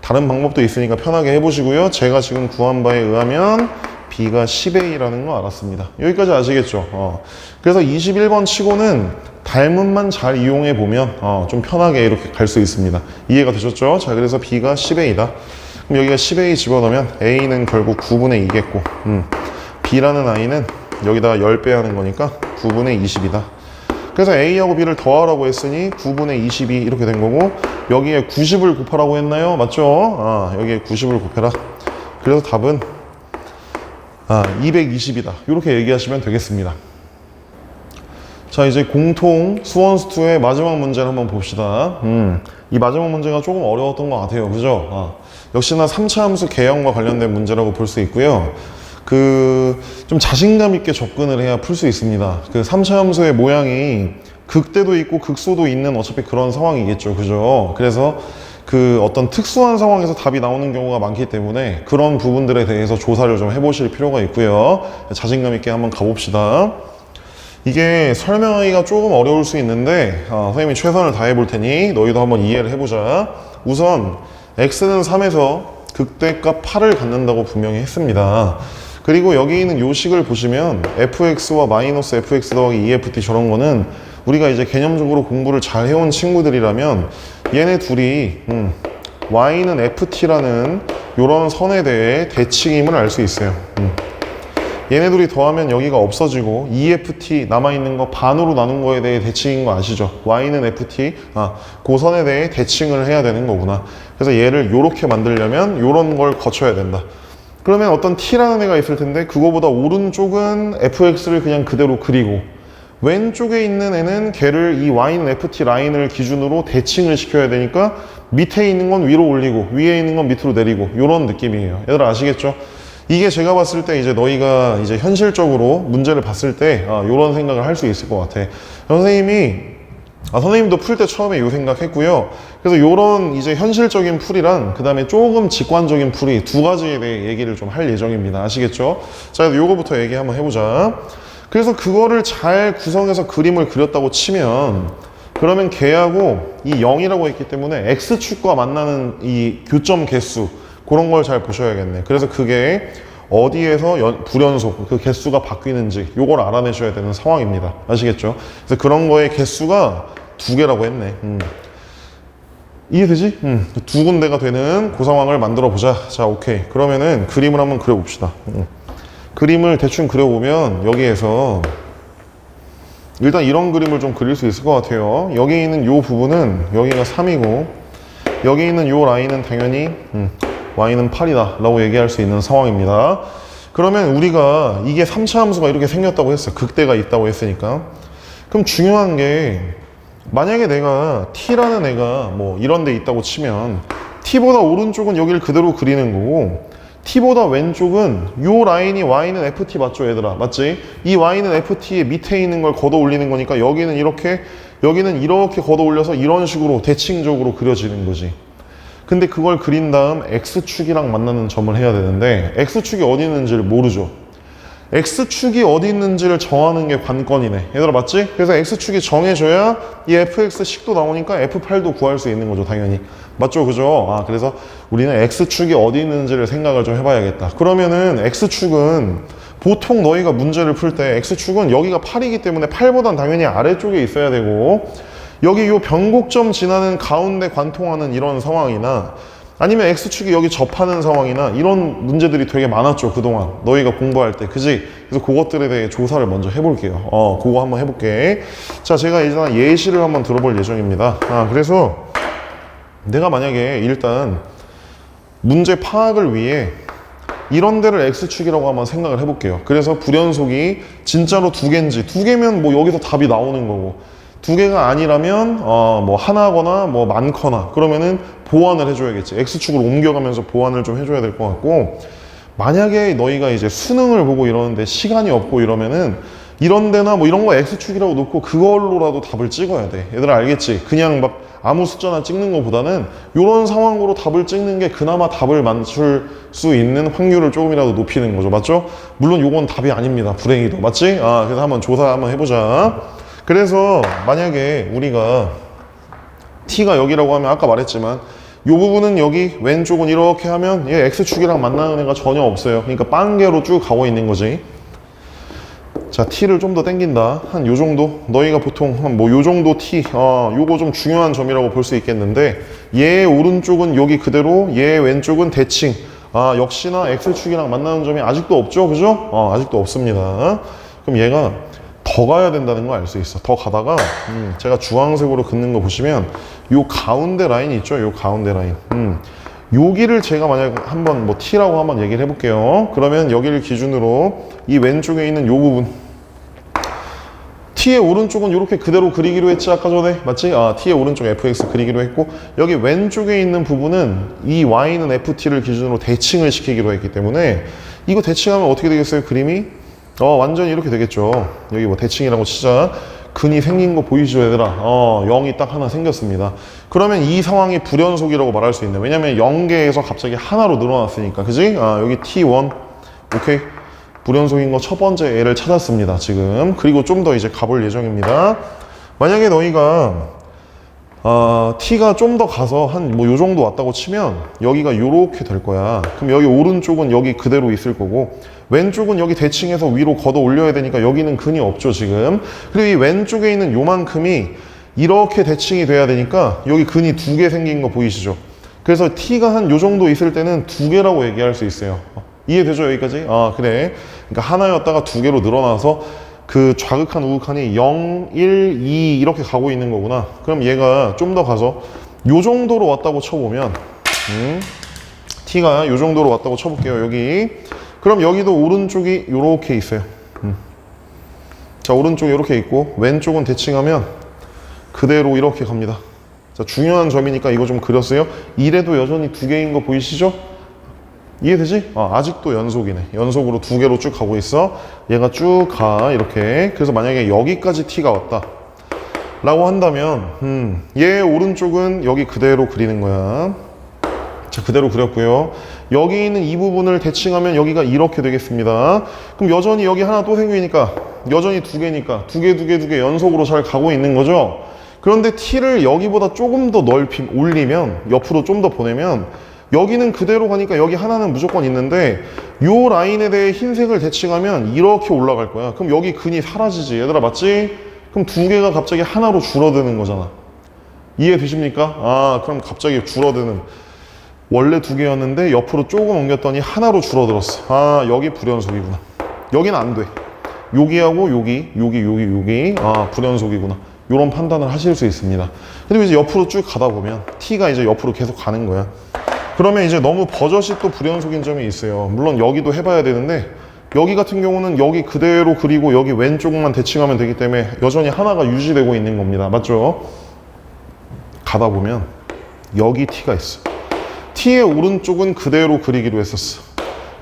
다른 방법도 있으니까 편하게 해보시고요. 제가 지금 구한 바에 의하면 B가 10A라는 거 알았습니다. 여기까지 아시겠죠? 그래서 21번 치고는 닮음만 잘 이용해 보면 좀 편하게 이렇게 갈 수 있습니다. 이해가 되셨죠? 자, 그래서 B가 10A다. 그럼 여기가 10A 집어넣으면 A는 결국 9분의 2겠고 B라는 I는 여기다가 10배 하는 거니까 9분의 20이다. 그래서 A하고 B를 더하라고 했으니 9분의 22 이렇게 된 거고, 여기에 90을 곱하라고 했나요? 맞죠? 여기에 90을 곱해라. 그래서 답은 220이다. 이렇게 얘기하시면 되겠습니다. 자, 이제 공통 수원수2의 마지막 문제를 한번 봅시다. 이 마지막 문제가 조금 어려웠던 것 같아요. 그죠? 역시나 3차 함수 개형과 관련된 문제라고 볼 수 있고요. 좀 자신감 있게 접근을 해야 풀 수 있습니다. 3차 함수의 모양이 극대도 있고 극소도 있는 어차피 그런 상황이겠죠. 그죠? 그래서 어떤 특수한 상황에서 답이 나오는 경우가 많기 때문에 그런 부분들에 대해서 조사를 좀 해보실 필요가 있고요. 자신감 있게 한번 가봅시다. 이게 설명하기가 조금 어려울 수 있는데 선생님이 최선을 다해 볼 테니 너희도 한번 이해를 해보자. 우선 x는 3에서 극대값 8을 갖는다고 분명히 했습니다. 그리고 여기 있는 요 식을 보시면 fx와 마이너스 fx 더하기 2ft 저런 거는 우리가 이제 개념적으로 공부를 잘 해온 친구들이라면 얘네 둘이 y는 ft라는 요런 선에 대해 대칭임을 알 수 있어요. 얘네 둘이 더하면 여기가 없어지고 2ft 남아있는 거 반으로 나눈 거에 대해 대칭인 거 아시죠? y는 ft, 그 선에 대해 대칭을 해야 되는 거구나. 그래서 얘를 요렇게 만들려면 요런 걸 거쳐야 된다. 그러면 어떤 t라는 애가 있을 텐데 그거보다 오른쪽은 fx를 그냥 그대로 그리고 왼쪽에 있는 애는 걔를 이 y는 ft 라인을 기준으로 대칭을 시켜야 되니까 밑에 있는 건 위로 올리고 위에 있는 건 밑으로 내리고 요런 느낌이에요. 얘들아 아시겠죠? 이게 제가 봤을 때 이제 너희가 이제 현실적으로 문제를 봤을 때 요런 생각을 할 수 있을 것 같아. 선생님도 풀 때 처음에 요 생각했고요. 그래서 요런 이제 현실적인 풀이랑 그 다음에 조금 직관적인 풀이 두 가지에 대해 얘기를 좀 할 예정입니다. 아시겠죠? 자, 요거부터 얘기 한번 해보자. 그래서 그거를 잘 구성해서 그림을 그렸다고 치면 그러면 걔하고 이 0이라고 했기 때문에 x축과 만나는 이 교점 개수 그런 걸 잘 보셔야겠네. 그래서 그게 어디에서 불연속 그 개수가 바뀌는지 요걸 알아내셔야 되는 상황입니다. 아시겠죠? 그래서 그런 거의 개수가 두 개라고 했네. 이해되지? 두 군데가 되는 그 상황을 만들어 보자. 자, 오케이. 그러면은 그림을 한번 그려봅시다. 그림을 대충 그려보면 여기에서 일단 이런 그림을 좀 그릴 수 있을 것 같아요. 여기 있는 요 부분은 여기가 3이고 여기 있는 요 라인은 당연히 y는 8이다 라고 얘기할 수 있는 상황입니다. 그러면 우리가 이게 3차 함수가 이렇게 생겼다고 했어요. 극대가 있다고 했으니까. 그럼 중요한 게 만약에 내가 t라는 애가 뭐 이런 데 있다고 치면 t보다 오른쪽은 여기를 그대로 그리는 거고 t보다 왼쪽은 요 라인이 y는 ft 맞죠 얘들아? 맞지? 이 y는 ft의 밑에 있는 걸 걷어 올리는 거니까 여기는 이렇게 걷어 올려서 이런 식으로 대칭적으로 그려지는 거지. 근데 그걸 그린 다음 x축이랑 만나는 점을 해야 되는데 x축이 어디 있는지를 모르죠. x축이 어디 있는지를 정하는 게 관건이네. 얘들아 맞지? 그래서 x축이 정해져야 이 fx식도 나오니까 f8도 구할 수 있는 거죠. 당연히. 맞죠? 그죠? 그래서 우리는 x축이 어디 있는지를 생각을 좀 해봐야겠다. 그러면은 x축은 보통 너희가 문제를 풀 때 x축은 여기가 8이기 때문에 8보단 당연히 아래쪽에 있어야 되고 여기 요 변곡점 지나는 가운데 관통하는 이런 상황이나 아니면 x축이 여기 접하는 상황이나 이런 문제들이 되게 많았죠. 그동안 너희가 공부할 때. 그지? 그래서 그것들에 대해 조사를 먼저 해볼게요. 그거 한번 해볼게. 자, 제가 일단 예시를 한번 들어볼 예정입니다. 그래서 내가 만약에 일단 문제 파악을 위해 이런 데를 x축이라고 한번 생각을 해볼게요. 그래서 불연속이 진짜로 두 개인지 두 개면 뭐 여기서 답이 나오는 거고 두 개가 아니라면 뭐 하나거나 뭐 많거나 그러면은 보완을 해줘야겠지. X축으로 옮겨가면서 보완을 좀 해줘야 될 것 같고, 만약에 너희가 이제 수능을 보고 이러는데 시간이 없고 이러면은 이런 데나 뭐 이런 거 X축이라고 놓고 그걸로라도 답을 찍어야 돼. 얘들아 알겠지? 그냥 막 아무 숫자나 찍는 것보다는 이런 상황으로 답을 찍는 게 그나마 답을 맞출 수 있는 확률을 조금이라도 높이는 거죠. 맞죠? 물론 요건 답이 아닙니다. 불행히도. 맞지? 그래서 한번 조사 한번 해보자. 그래서 만약에 우리가 T가 여기라고 하면 아까 말했지만 이 부분은 여기, 왼쪽은 이렇게 하면 얘 X축이랑 만나는 애가 전혀 없어요. 그러니까 빵개로 쭉 가고 있는 거지. 자, T를 좀 더 당긴다. 한 요 정도? 너희가 보통 한 뭐 요 정도 T, 요거 좀 중요한 점이라고 볼 수 있겠는데, 얘 오른쪽은 여기 그대로, 얘 왼쪽은 대칭. 역시나 X축이랑 만나는 점이 아직도 없죠? 그죠? 아직도 없습니다. 그럼 얘가 더 가야 된다는 걸 알 수 있어. 더 가다가 제가 주황색으로 긋는 거 보시면 요 가운데 라인 있죠? 요 가운데 라인. 여기를 제가 만약 한번 뭐 T라고 한번 얘기를 해볼게요. 그러면 여기를 기준으로 이 왼쪽에 있는 요 부분, T의 오른쪽은 이렇게 그대로 그리기로 했지 아까 전에. 맞지? T의 오른쪽 fx 그리기로 했고, 여기 왼쪽에 있는 부분은 이 y는 ft를 기준으로 대칭을 시키기로 했기 때문에 이거 대칭하면 어떻게 되겠어요? 그림이 완전히 이렇게 되겠죠. 여기 뭐 대칭이라고 치자. 근이 생긴 거 보이시죠 얘들아? 0이 딱 하나 생겼습니다. 그러면 이 상황이 불연속이라고 말할 수 있네. 왜냐면 0개에서 갑자기 하나로 늘어났으니까. 그지? 여기 T1 오케이. 불연속인 거 첫 번째 애를 찾았습니다 지금. 그리고 좀 더 이제 가볼 예정입니다. 만약에 너희가 T가 좀 더 가서 한 뭐 요 정도 왔다고 치면 여기가 요렇게 될 거야. 그럼 여기 오른쪽은 여기 그대로 있을 거고, 왼쪽은 여기 대칭해서 위로 걷어 올려야 되니까 여기는 근이 없죠 지금. 그리고 이 왼쪽에 있는 요만큼이 이렇게 대칭이 돼야 되니까 여기 근이 두 개 생긴 거 보이시죠? 그래서 T가 한 요 정도 있을 때는 두 개라고 얘기할 수 있어요. 이해되죠 여기까지? 그래. 그러니까 하나였다가 두 개로 늘어나서 그 좌극한 우극한이 0, 1, 2 이렇게 가고 있는 거구나. 그럼 얘가 좀 더 가서 요 정도로 왔다고 쳐보면 T가 요 정도로 왔다고 쳐볼게요 여기. 그럼 여기도 오른쪽이 요렇게 있어요. 자, 오른쪽이 이렇게 있고 왼쪽은 대칭하면 그대로 이렇게 갑니다. 자, 중요한 점이니까 이거 좀 그렸어요. 이래도 여전히 두 개인 거 보이시죠? 이해되지? 아직도 연속이네. 연속으로 두 개로 쭉 가고 있어. 얘가 쭉 가 이렇게. 그래서 만약에 여기까지 T가 왔다 라고 한다면 얘 오른쪽은 여기 그대로 그리는 거야. 자, 그대로 그렸고요. 여기 있는 이 부분을 대칭하면 여기가 이렇게 되겠습니다. 그럼 여전히 여기 하나 또 생기니까 여전히 두 개니까 두 개 연속으로 잘 가고 있는 거죠. 그런데 T를 여기보다 조금 더 넓히 올리면, 옆으로 좀 더 보내면 여기는 그대로 가니까 여기 하나는 무조건 있는데 요 라인에 대해 흰색을 대칭하면 이렇게 올라갈 거야. 그럼 여기 근이 사라지지 얘들아. 맞지? 그럼 두 개가 갑자기 하나로 줄어드는 거잖아. 이해되십니까? 그럼 갑자기 줄어드는, 원래 두 개였는데 옆으로 조금 옮겼더니 하나로 줄어들었어. 여기 불연속이구나. 여기는 안 돼. 여기하고 여기 불연속이구나. 이런 판단을 하실 수 있습니다. 그리고 이제 옆으로 쭉 가다 보면 T가 이제 옆으로 계속 가는 거야. 그러면 이제 너무 버젓이 또 불연속인 점이 있어요. 물론 여기도 해봐야 되는데 여기 같은 경우는 여기 그대로 그리고 여기 왼쪽만 대칭하면 되기 때문에 여전히 하나가 유지되고 있는 겁니다. 맞죠? 가다 보면 여기 T가 있어. T의 오른쪽은 그대로 그리기로 했었어.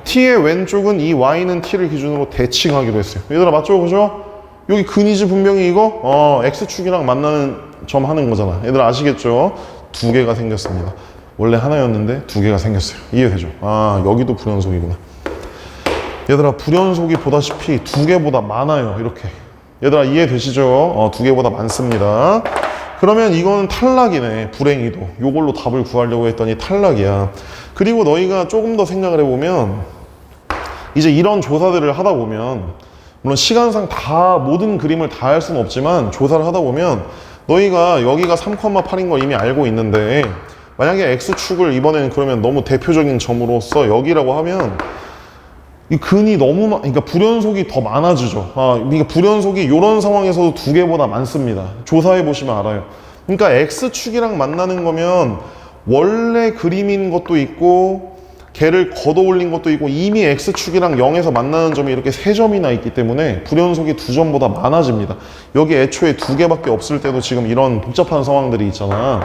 T의 왼쪽은 이 Y는 T를 기준으로 대칭하기로 했어요. 얘들아 맞죠? 그죠? 여기 근이지 분명히 이거 X축이랑 만나는 점 하는 거잖아. 얘들아 아시겠죠? 두 개가 생겼습니다. 원래 하나였는데 두 개가 생겼어요. 이해되죠? 여기도 불연속이구나. 얘들아 불연속이 보다시피 두 개보다 많아요. 이렇게. 얘들아 이해되시죠? 두 개보다 많습니다. 그러면 이거는 탈락이네. 불행히도. 요걸로 답을 구하려고 했더니 탈락이야. 그리고 너희가 조금 더 생각을 해보면 이제 이런 조사들을 하다 보면, 물론 시간상 다 모든 그림을 다 할 수는 없지만 조사를 하다 보면 너희가 여기가 3,8인 걸 이미 알고 있는데, 만약에 X축을 이번에는 그러면 너무 대표적인 점으로서 여기라고 하면 이 근이 너무 그러니까 불연속이 더 많아지죠. 그러니까 불연속이 이런 상황에서도 두 개보다 많습니다. 조사해 보시면 알아요. 그러니까 X축이랑 만나는 거면 원래 그림인 것도 있고 걔를 걷어 올린 것도 있고 이미 X축이랑 0에서 만나는 점이 이렇게 3점이나 있기 때문에 불연속이 2점보다 많아집니다. 여기 애초에 2개밖에 없을 때도 지금 이런 복잡한 상황들이 있잖아.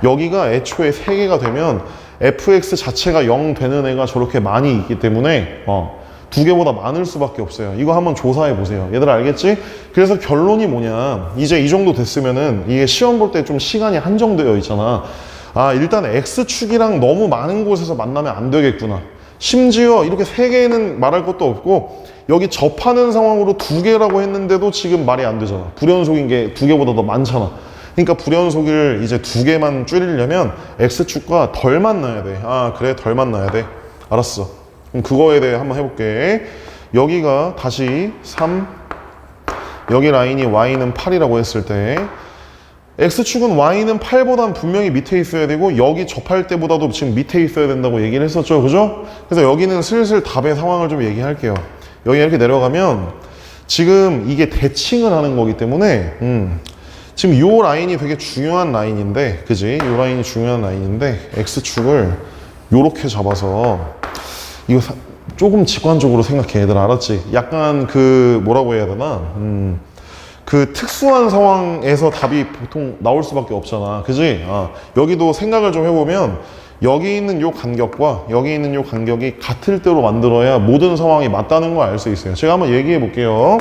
여기가 애초에 3개가 되면 fx 자체가 0 되는 애가 저렇게 많이 있기 때문에 2개보다 많을 수밖에 없어요. 이거 한번 조사해 보세요. 얘들아 알겠지? 그래서 결론이 뭐냐, 이제 이 정도 됐으면은 이게 시험 볼 때 좀 시간이 한정되어 있잖아. 아, 일단 X축이랑 너무 많은 곳에서 만나면 안 되겠구나. 심지어 이렇게 3개는 말할 것도 없고 여기 접하는 상황으로 2개라고 했는데도 지금 말이 안 되잖아. 불연속인 게 2개보다 더 많잖아. 그러니까 불연속을 이제 2개만 줄이려면 X축과 덜 만나야 돼. 아, 그래, 덜 만나야 돼. 알았어. 그럼 그거에 대해 한번 해볼게. 여기가 다시 3, 여기 라인이 Y는 8이라고 했을 때 X축은 Y는 8보단 분명히 밑에 있어야 되고 여기 접할 때보다도 지금 밑에 있어야 된다고 얘기를 했었죠. 그죠? 그래서 여기는 슬슬 답의 상황을 좀 얘기할게요. 여기 이렇게 내려가면 지금 이게 대칭을 하는 거기 때문에 지금 이 라인이 되게 중요한 라인인데, 그지? 이 라인이 중요한 라인인데 X축을 요렇게 잡아서 이거 조금 직관적으로 생각해. 얘들 알았지? 약간 그 뭐라고 해야 되나? 그 특수한 상황에서 답이 보통 나올 수밖에 없잖아. 그지? 여기도 생각을 좀 해보면 여기 있는 요 간격과 여기 있는 요 간격이 같을 대로 만들어야 모든 상황이 맞다는 걸 알 수 있어요. 제가 한번 얘기해 볼게요.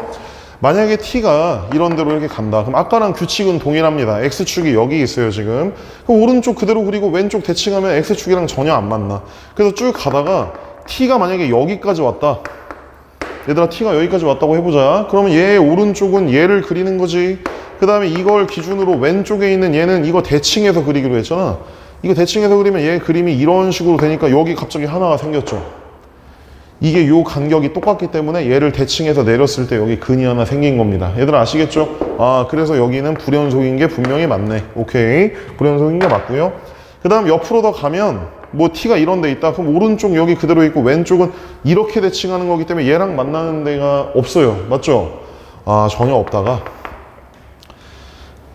만약에 t가 이런 대로 이렇게 간다. 그럼 아까랑 규칙은 동일합니다. x축이 여기 있어요, 지금. 그럼 오른쪽 그대로 그리고 왼쪽 대칭하면 x축이랑 전혀 안 맞나. 그래서 쭉 가다가 t가 만약에 여기까지 왔다. 얘들아, t가 여기까지 왔다고 해보자. 그러면 얘 오른쪽은 얘를 그리는 거지. 그 다음에 이걸 기준으로 왼쪽에 있는 얘는 이거 대칭해서 그리기로 했잖아. 이거 대칭해서 그리면 얘 그림이 이런 식으로 되니까 여기 갑자기 하나가 생겼죠. 이게 요 간격이 똑같기 때문에 얘를 대칭해서 내렸을 때 여기 근이 하나 생긴 겁니다. 얘들아 아시겠죠? 아, 그래서 여기는 불연속인 게 분명히 맞네. 오케이. 불연속인 게 맞고요. 그 다음 옆으로 더 가면 뭐 t가 이런 데 있다. 그럼 오른쪽 여기 그대로 있고 왼쪽은 이렇게 대칭하는 거기 때문에 얘랑 만나는 데가 없어요. 맞죠? 아, 전혀 없다가.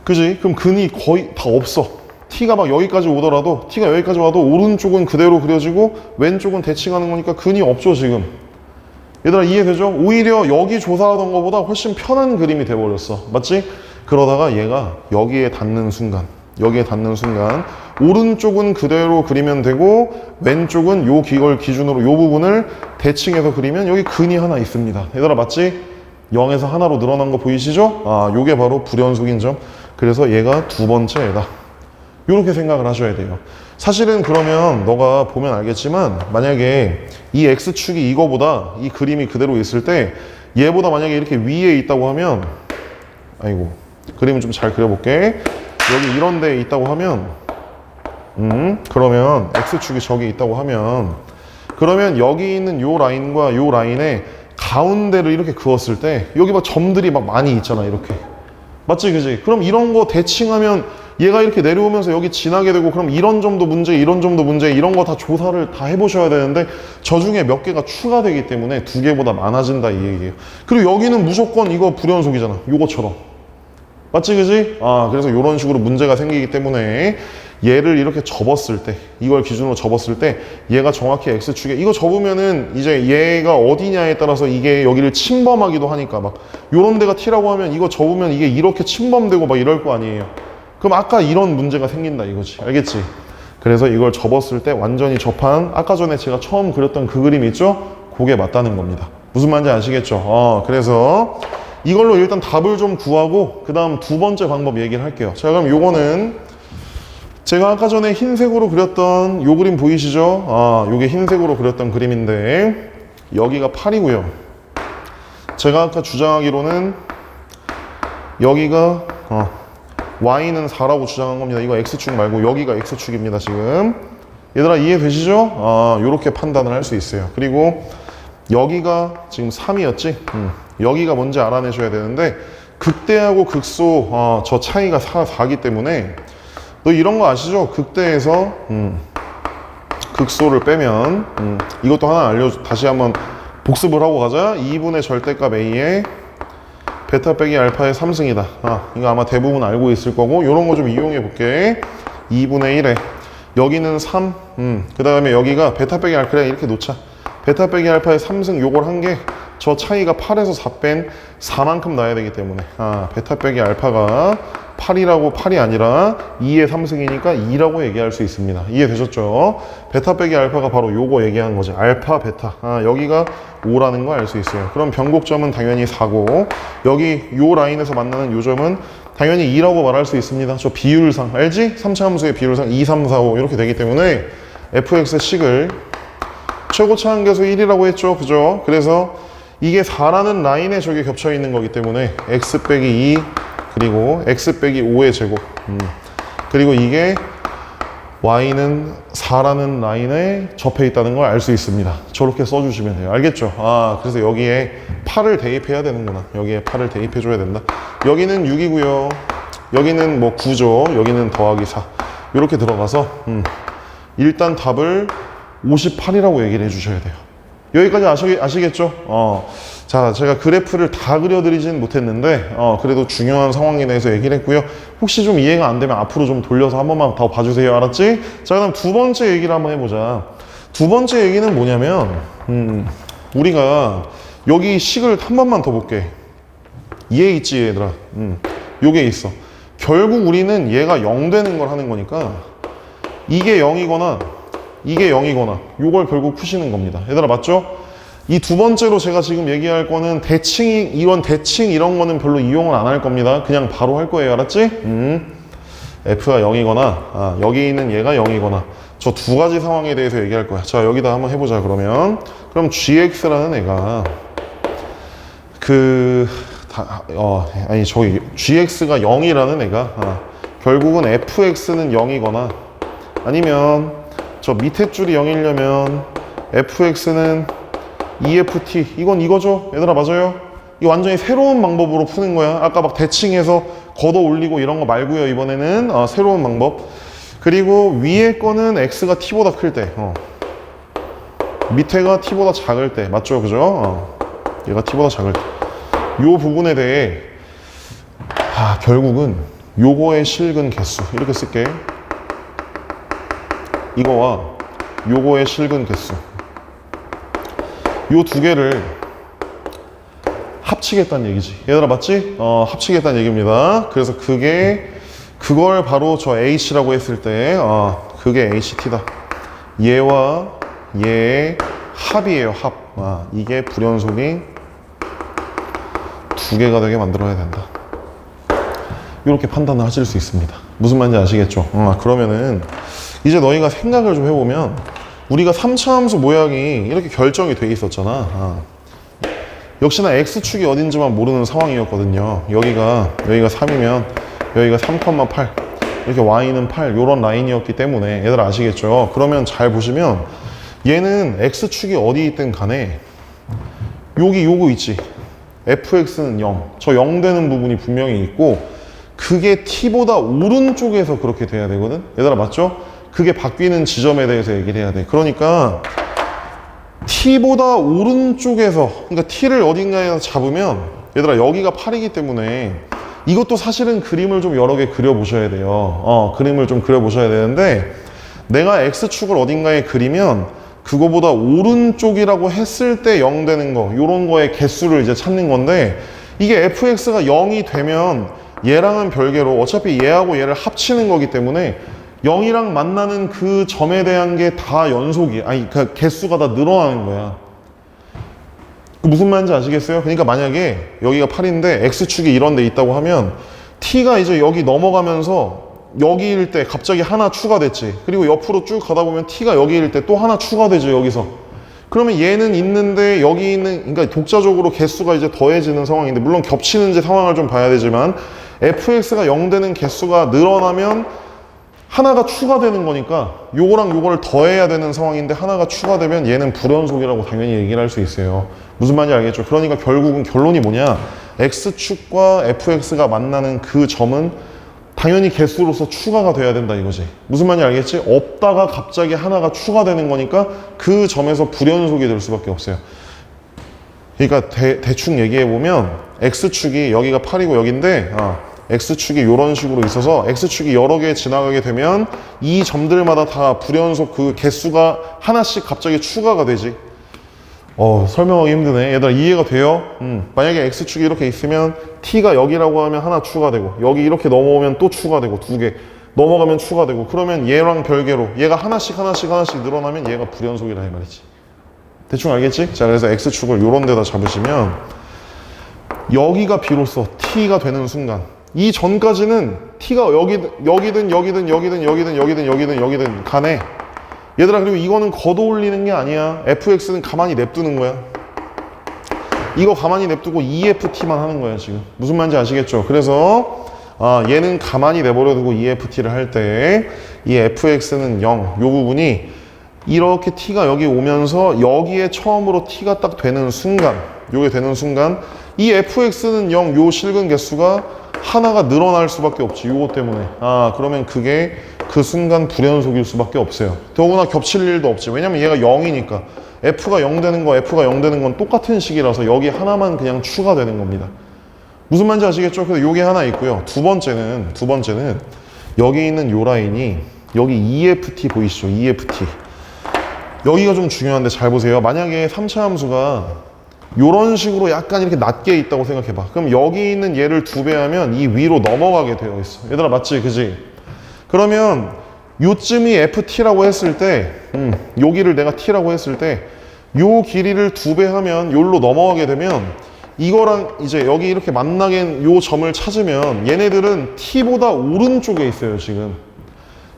그지? 그럼 근이 거의 다 없어. t가 막 여기까지 오더라도 t가 여기까지 와도 오른쪽은 그대로 그려지고 왼쪽은 대칭하는 거니까 근이 없죠, 지금. 얘들아 이해되죠? 오히려 여기 조사하던 것보다 훨씬 편한 그림이 돼버렸어. 맞지? 그러다가 얘가 여기에 닿는 순간, 오른쪽은 그대로 그리면 되고 왼쪽은 이걸 기준으로 이 부분을 대칭해서 그리면 여기 근이 하나 있습니다. 얘들아 맞지? 0에서 하나로 늘어난 거 보이시죠? 아, 요게 바로 불연속인 점. 그래서 얘가 두 번째 애다. 이렇게 생각을 하셔야 돼요. 사실은 그러면 너가 보면 알겠지만 만약에 이 X축이 이거보다 이 그림이 그대로 있을 때 얘보다 만약에 이렇게 위에 있다고 하면, 아이고 그림을 좀 잘 그려볼게. 여기 이런 데에 있다고 하면 그러면 X축이 저기 있다고 하면 그러면 여기 있는 요 라인과 요 라인의 가운데를 이렇게 그었을 때 여기 막 점들이 막 많이 있잖아. 이렇게 맞지? 그지? 그럼 이런 거 대칭하면 얘가 이렇게 내려오면서 여기 지나게 되고, 그럼 이런 점도 문제, 이런 점도 문제, 이런 거 다 조사를 다 해보셔야 되는데 저 중에 몇 개가 추가되기 때문에 2개보다 많아진다 이 얘기예요. 그리고 여기는 무조건 이거 불연속이잖아. 요거처럼. 맞지? 그지? 아, 그래서 이런 식으로 문제가 생기기 때문에 얘를 이렇게 접었을 때, 이걸 기준으로 접었을 때 얘가 정확히 X축에 이거 접으면은 이제 얘가 어디냐에 따라서 이게 여기를 침범하기도 하니까 막 요런 데가 T라고 하면 이거 접으면 이게 이렇게 침범되고 막 이럴 거 아니에요. 그럼 아까 이런 문제가 생긴다 이거지. 알겠지? 그래서 이걸 접었을 때 완전히 접한, 아까 전에 제가 처음 그렸던 그 그림 있죠? 그게 맞다는 겁니다. 무슨 말인지 아시겠죠? 그래서 이걸로 일단 답을 좀 구하고 그 다음 두 번째 방법 얘기를 할게요. 자, 그럼 요거는 제가 아까 전에 흰색으로 그렸던 요 그림 보이시죠? 요게 흰색으로 그렸던 그림인데 여기가 8이고요. 제가 아까 주장하기로는 여기가 Y는 4라고 주장한 겁니다. 이거 X축 말고 여기가 X축입니다, 지금. 얘들아 이해되시죠? 요렇게 판단을 할 수 있어요. 그리고 여기가 지금 3이었지? 여기가 뭔지 알아내셔야 되는데 극대하고 극소 저 차이가 4기 때문에 너 이런 거 아시죠? 극대에서 극소를 빼면 이것도 하나 다시 한번 복습을 하고 가자. 2분의 절대값 A에 베타 빼기 알파의 3승이다. 이거 아마 대부분 알고 있을 거고 이런 거 좀 이용해 볼게. 2분의 1에 여기는 3, 그 다음에 여기가 베타 빼기 알파 이렇게 놓자. 베타 빼기 알파의 3승 요걸 한 게 저 차이가 8에서 4 뺀 4만큼 나야 되기 때문에 베타 빼기 알파가 8이 아니라 2의 3승이니까 2라고 얘기할 수 있습니다. 이해되셨죠? 베타 빼기 알파가 바로 요거 얘기하는 거지. 알파 베타. 여기가 5라는 거 알 수 있어요. 그럼 변곡점은 당연히 4고 여기 요 라인에서 만나는 요 점은 당연히 2라고 말할 수 있습니다. 저 비율상 알지? 3차 함수의 비율상 2, 3, 4, 5 이렇게 되기 때문에 fx의 식을 최고차 한계수 1이라고 했죠. 그죠? 그래서 이게 4라는 라인에 저게 겹쳐 있는 거기 때문에 x 빼기 2 그리고 x 빼기 5의 제곱 그리고 이게 y는 4라는 라인에 접해 있다는 걸 알 수 있습니다. 저렇게 써주시면 돼요. 알겠죠? 그래서 여기에 8을 대입해야 되는구나. 여기에 8을 대입해줘야 된다. 여기는 6이고요. 여기는 뭐 9죠. 여기는 더하기 4. 이렇게 들어가서 일단 답을 58이라고 얘기를 해주셔야 돼요. 여기까지 아시겠죠? 자, 제가 그래프를 다 그려드리진 못했는데 그래도 중요한 상황에 대해서 얘기를 했고요. 혹시 좀 이해가 안 되면 앞으로 좀 돌려서 한 번만 더 봐주세요. 알았지? 자, 그다음 두 번째 얘기를 한번 해보자. 두 번째 얘기는 뭐냐면 우리가 여기 식을 한 번만 더 볼게. 이해 있지 얘들아? 요게 있어. 결국 우리는 얘가 0 되는 걸 하는 거니까 이게 0이거나 이게 0이거나 요걸 결국 푸시는 겁니다. 얘들아 맞죠? 이 두 번째로 제가 지금 얘기할 거는 대칭 이런 거는 별로 이용을 안 할 겁니다. 그냥 바로 할 거예요. 알았지? f가 0이거나 여기 있는 얘가 0이거나 저 두 가지 상황에 대해서 얘기할 거야. 자, 여기다 한번 해보자. 그럼 gx라는 애가 gx가 0이라는 애가 결국은 fx는 0이거나 아니면 저 밑에 줄이 0이려면 fx는 EFT 이건 이거죠? 얘들아 맞아요? 이거 완전히 새로운 방법으로 푸는 거야. 아까 막 대칭해서 걷어 올리고 이런 거 말고요. 이번에는 새로운 방법. 그리고 위에 거는 x가 t보다 클 때 밑에가 t보다 작을 때 맞죠? 그죠? 얘가 t보다 작을 때 요 부분에 대해 결국은 요거의 실근 개수 이렇게 쓸게. 이거와 요거의 실근 개수 요 두 개를 합치겠다는 얘기지. 얘들아 맞지? 합치겠다는 얘기입니다. 그래서 그걸 바로 저 h라고 했을 때 그게 ht다. 얘와 얘의 합이에요. 합. 이게 불연속이 두 개가 되게 만들어야 된다. 이렇게 판단을 하실 수 있습니다. 무슨 말인지 아시겠죠? 그러면은 이제 너희가 생각을 좀 해보면 우리가 3차 함수 모양이 이렇게 결정이 돼 있었잖아. 역시나 x축이 어딘지만 모르는 상황이었거든요. 여기가 3이면 여기가 3,8 이렇게 y는 8 이런 라인이었기 때문에 얘들 아시겠죠? 그러면 잘 보시면 얘는 x축이 어디 있든 간에 여기 요거 있지. fx는 0 저 0 되는 부분이 분명히 있고 그게 t보다 오른쪽에서 그렇게 돼야 되거든. 얘들아 맞죠? 그게 바뀌는 지점에 대해서 얘기를 해야 돼. 그러니까 t보다 오른쪽에서 그러니까 t를 어딘가에서 잡으면 얘들아 여기가 8이기 때문에 이것도 사실은 그림을 좀 여러 개 그려보셔야 돼요. 그림을 좀 그려보셔야 되는데 내가 x축을 어딘가에 그리면 그거보다 오른쪽이라고 했을 때 0 되는 거 요런 거의 개수를 이제 찾는 건데 이게 fx가 0이 되면 얘랑은 별개로 어차피 얘하고 얘를 합치는 거기 때문에 0이랑 만나는 그 점에 대한 게 다 연속이 그 개수가 다 늘어나는 거야. 무슨 말인지 아시겠어요? 그러니까 만약에 여기가 8인데 x축이 이런 데 있다고 하면 t가 이제 여기 넘어가면서 여기일 때 갑자기 하나 추가됐지. 그리고 옆으로 쭉 가다 보면 t가 여기일 때 또 하나 추가되죠. 여기서. 그러면 얘는 있는데 여기 있는 그러니까 독자적으로 개수가 이제 더해지는 상황인데 물론 겹치는지 상황을 좀 봐야 되지만 fx가 0 되는 개수가 늘어나면 하나가 추가되는 거니까 요거랑 요거를 더해야 되는 상황인데 하나가 추가되면 얘는 불연속이라고 당연히 얘기를 할 수 있어요. 무슨 말인지 알겠죠? 그러니까 결국은 결론이 뭐냐? x축과 fx가 만나는 그 점은 당연히 개수로서 추가가 돼야 된다 이거지. 무슨 말인지 알겠지? 없다가 갑자기 하나가 추가되는 거니까 그 점에서 불연속이 될 수밖에 없어요. 그러니까 대충 얘기해 보면 x축이 여기가 8이고 여긴데 X축이 이런 식으로 있어서 X축이 여러 개 지나가게 되면 이 점들마다 다 불연속 그 개수가 하나씩 갑자기 추가가 되지. 설명하기 힘드네. 얘들아 이해가 돼요? 만약에 X축이 이렇게 있으면 T가 여기라고 하면 하나 추가되고 여기 이렇게 넘어오면 또 추가되고 두 개 넘어가면 추가되고 그러면 얘랑 별개로 얘가 하나씩 늘어나면 얘가 불연속이라 이 말이지. 대충 알겠지? 자, 그래서 X축을 요런 데다 잡으시면 여기가 비로소 T가 되는 순간 이 전까지는 T가 여기든 간에 얘들아 그리고 이거는 걷어올리는 게 아니야. fx는 가만히 냅두는 거야. 이거 가만히 냅두고 EFT만 하는 거야 지금. 무슨 말인지 아시겠죠? 그래서 얘는 가만히 내버려두고 EFT를 할 때 이 fx는 0, 요 부분이 이렇게 t가 여기 오면서 여기에 처음으로 t가 딱 되는 순간 요게 되는 순간 이 fx는 0, 요 실근 개수가 하나가 늘어날 수밖에 없지. 요거 때문에. 그러면 그게 그 순간 불연속일 수밖에 없어요. 더구나 겹칠 일도 없지. 왜냐면 얘가 0이니까. F가 0 되는 거, F가 0 되는 건 똑같은 식이라서 여기 하나만 그냥 추가되는 겁니다. 무슨 말인지 아시겠죠? 그래서 요게 하나 있고요. 두 번째는 여기 있는 요 라인이 여기 EFT 보이시죠? EFT. 여기가 좀 중요한데 잘 보세요. 만약에 3차 함수가 요런 식으로 약간 이렇게 낮게 있다고 생각해봐. 그럼 여기 있는 얘를 2배 하면 이 위로 넘어가게 되어 있어. 얘들아 맞지? 그지? 그러면 요쯤이 FT라고 했을 때 여기를 내가 T라고 했을 때 요 길이를 2배 하면 요로 넘어가게 되면 이거랑 이제 여기 이렇게 만나게 요 점을 찾으면 얘네들은 T보다 오른쪽에 있어요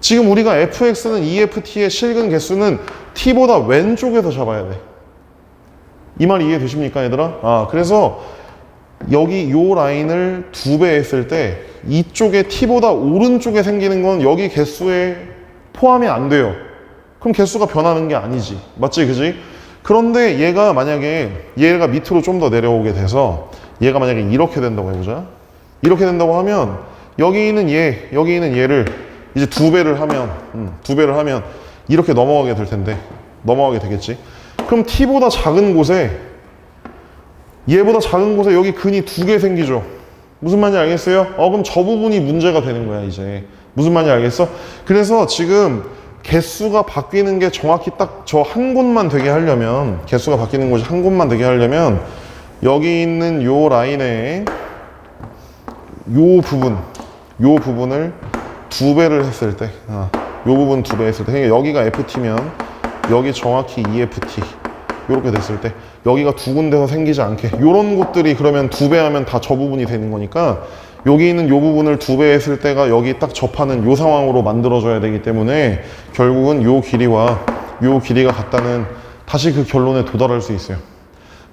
지금 우리가 fx는 EFT의 실근 개수는 T보다 왼쪽에서 잡아야 돼. 이 말 이해되십니까 얘들아? 그래서 여기 요 라인을 2배 했을 때 이쪽에 T보다 오른쪽에 생기는 건 여기 개수에 포함이 안 돼요. 그럼 개수가 변하는 게 아니지. 맞지? 그지? 그런데 얘가 만약에 얘가 밑으로 좀 더 내려오게 돼서 얘가 만약에 이렇게 된다고 해보자. 이렇게 된다고 하면 여기 있는 얘를 이제 2배를 하면 이렇게 넘어가게 될 텐데 넘어가게 되겠지. 그럼 T보다 작은 곳에 얘보다 작은 곳에 여기 근이 2개 생기죠. 무슨 말인지 알겠어요? 그럼 저 부분이 문제가 되는 거야 이제. 무슨 말인지 알겠어? 그래서 지금 개수가 바뀌는 게 정확히 딱 저 한 곳만 되게 하려면 개수가 바뀌는 곳이 한 곳만 되게 하려면 여기 있는 요 라인에 요 부분을 2배를 했을 때 요 부분 2배 했을 때 그러니까 여기가 FT면 여기 정확히 EFT 이렇게 됐을 때 여기가 두 군데서 생기지 않게 요런 곳들이 그러면 2배 하면 다 저 부분이 되는 거니까 여기 있는 요 부분을 2배 했을 때가 여기 딱 접하는 요 상황으로 만들어줘야 되기 때문에 결국은 요 길이와 요 길이가 같다는 다시 그 결론에 도달할 수 있어요.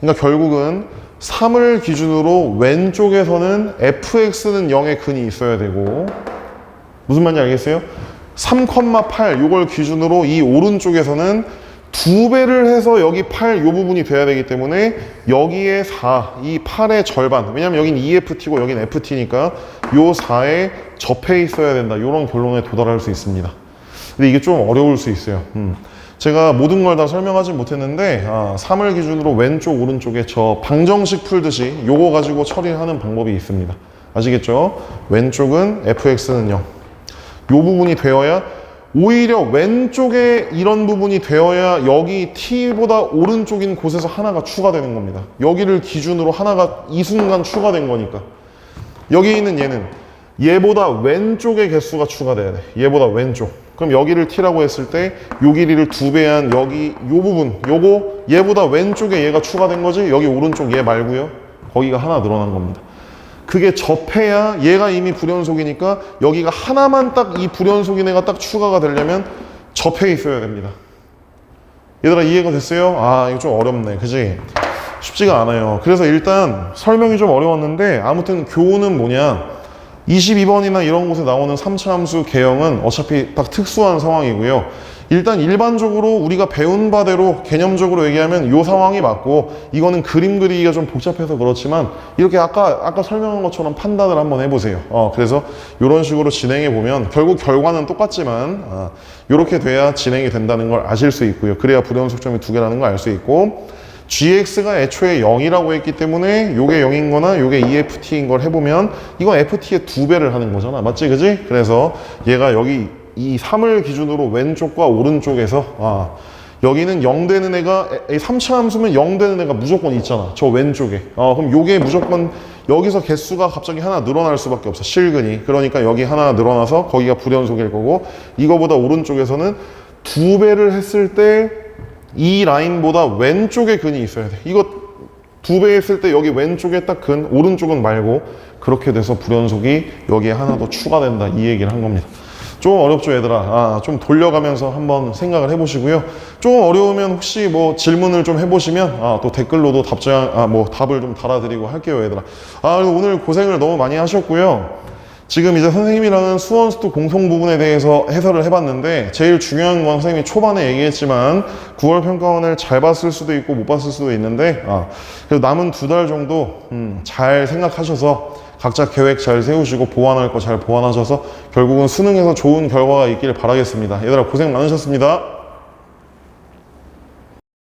그러니까 결국은 3을 기준으로 왼쪽에서는 fx는 0의 근이 있어야 되고 무슨 말인지 알겠어요? 3,8 요걸 기준으로 이 오른쪽에서는 2배를 해서 여기 8 요 부분이 돼야 되기 때문에 여기에 4, 이 8의 절반 왜냐면 여긴 EFT고 여긴 FT니까 요 4에 접해 있어야 된다 요런 결론에 도달할 수 있습니다. 근데 이게 좀 어려울 수 있어요. 제가 모든 걸 다 설명하진 못했는데 3을 기준으로 왼쪽 오른쪽에 저 방정식 풀듯이 요거 가지고 처리하는 방법이 있습니다. 아시겠죠? 왼쪽은 fx는 0 요 부분이 되어야 오히려 왼쪽에 이런 부분이 되어야 여기 t보다 오른쪽인 곳에서 하나가 추가되는 겁니다. 여기를 기준으로 하나가 이 순간 추가된 거니까. 여기 있는 얘는 얘보다 왼쪽의 개수가 추가돼야 돼. 얘보다 왼쪽. 그럼 여기를 t라고 했을 때 요 길이를 2배한 여기 요 부분 요거 얘보다 왼쪽에 얘가 추가된 거지. 여기 오른쪽 얘 말고요. 거기가 하나 늘어난 겁니다. 그게 접해야 얘가 이미 불연속이니까 여기가 하나만 딱 이 불연속인 애가 딱 추가가 되려면 접해 있어야 됩니다. 얘들아 이해가 됐어요? 이거 좀 어렵네. 그지? 쉽지가 않아요. 그래서 일단 설명이 좀 어려웠는데 아무튼 교훈은 뭐냐 22번이나 이런 곳에 나오는 3차 함수 개형은 어차피 딱 특수한 상황이고요. 일단 일반적으로 우리가 배운 바대로 개념적으로 얘기하면 이 상황이 맞고 이거는 그림 그리기가 좀 복잡해서 그렇지만 이렇게 아까 설명한 것처럼 판단을 한번 해보세요. 그래서 이런 식으로 진행해 보면 결국 결과는 똑같지만 이렇게 돼야 진행이 된다는 걸 아실 수 있고요. 그래야 불연속점이 2개라는 걸 알 수 있고 gx가 애초에 0이라고 했기 때문에 요게 0인 거나 요게 EFT인 걸 해보면 이건 FT의 2배를 하는 거잖아. 맞지? 그지? 그래서 얘가 여기 이 3을 기준으로 왼쪽과 오른쪽에서 여기는 0 되는 애가 3차 함수면 0 되는 애가 무조건 있잖아. 저 왼쪽에. 그럼 요게 무조건 여기서 개수가 갑자기 하나 늘어날 수밖에 없어. 실근이. 그러니까 여기 하나 늘어나서 거기가 불연속일 거고, 이거보다 오른쪽에서는 2배를 했을 때 이 라인보다 왼쪽에 근이 있어야 돼. 이거 2배 했을 때 여기 왼쪽에 딱 근, 오른쪽은 말고, 그렇게 돼서 불연속이 여기에 하나 더 추가된다. 이 얘기를 한 겁니다. 좀 어렵죠, 얘들아? 좀 돌려가면서 한번 생각을 해보시고요. 좀 어려우면 혹시 뭐 질문을 좀 해보시면 또 댓글로도 답을 좀 달아드리고 할게요, 얘들아. 오늘 고생을 너무 많이 하셨고요. 지금 이제 선생님이랑은 수원수도 공통 부분에 대해서 해설을 해봤는데, 제일 중요한 건 선생님이 초반에 얘기했지만 9월 평가원을 잘 봤을 수도 있고 못 봤을 수도 있는데, 그래도 남은 2달 정도 잘 생각하셔서 각자 계획 잘 세우시고 보완할 거 잘 보완하셔서 결국은 수능에서 좋은 결과가 있기를 바라겠습니다. 얘들아, 고생 많으셨습니다.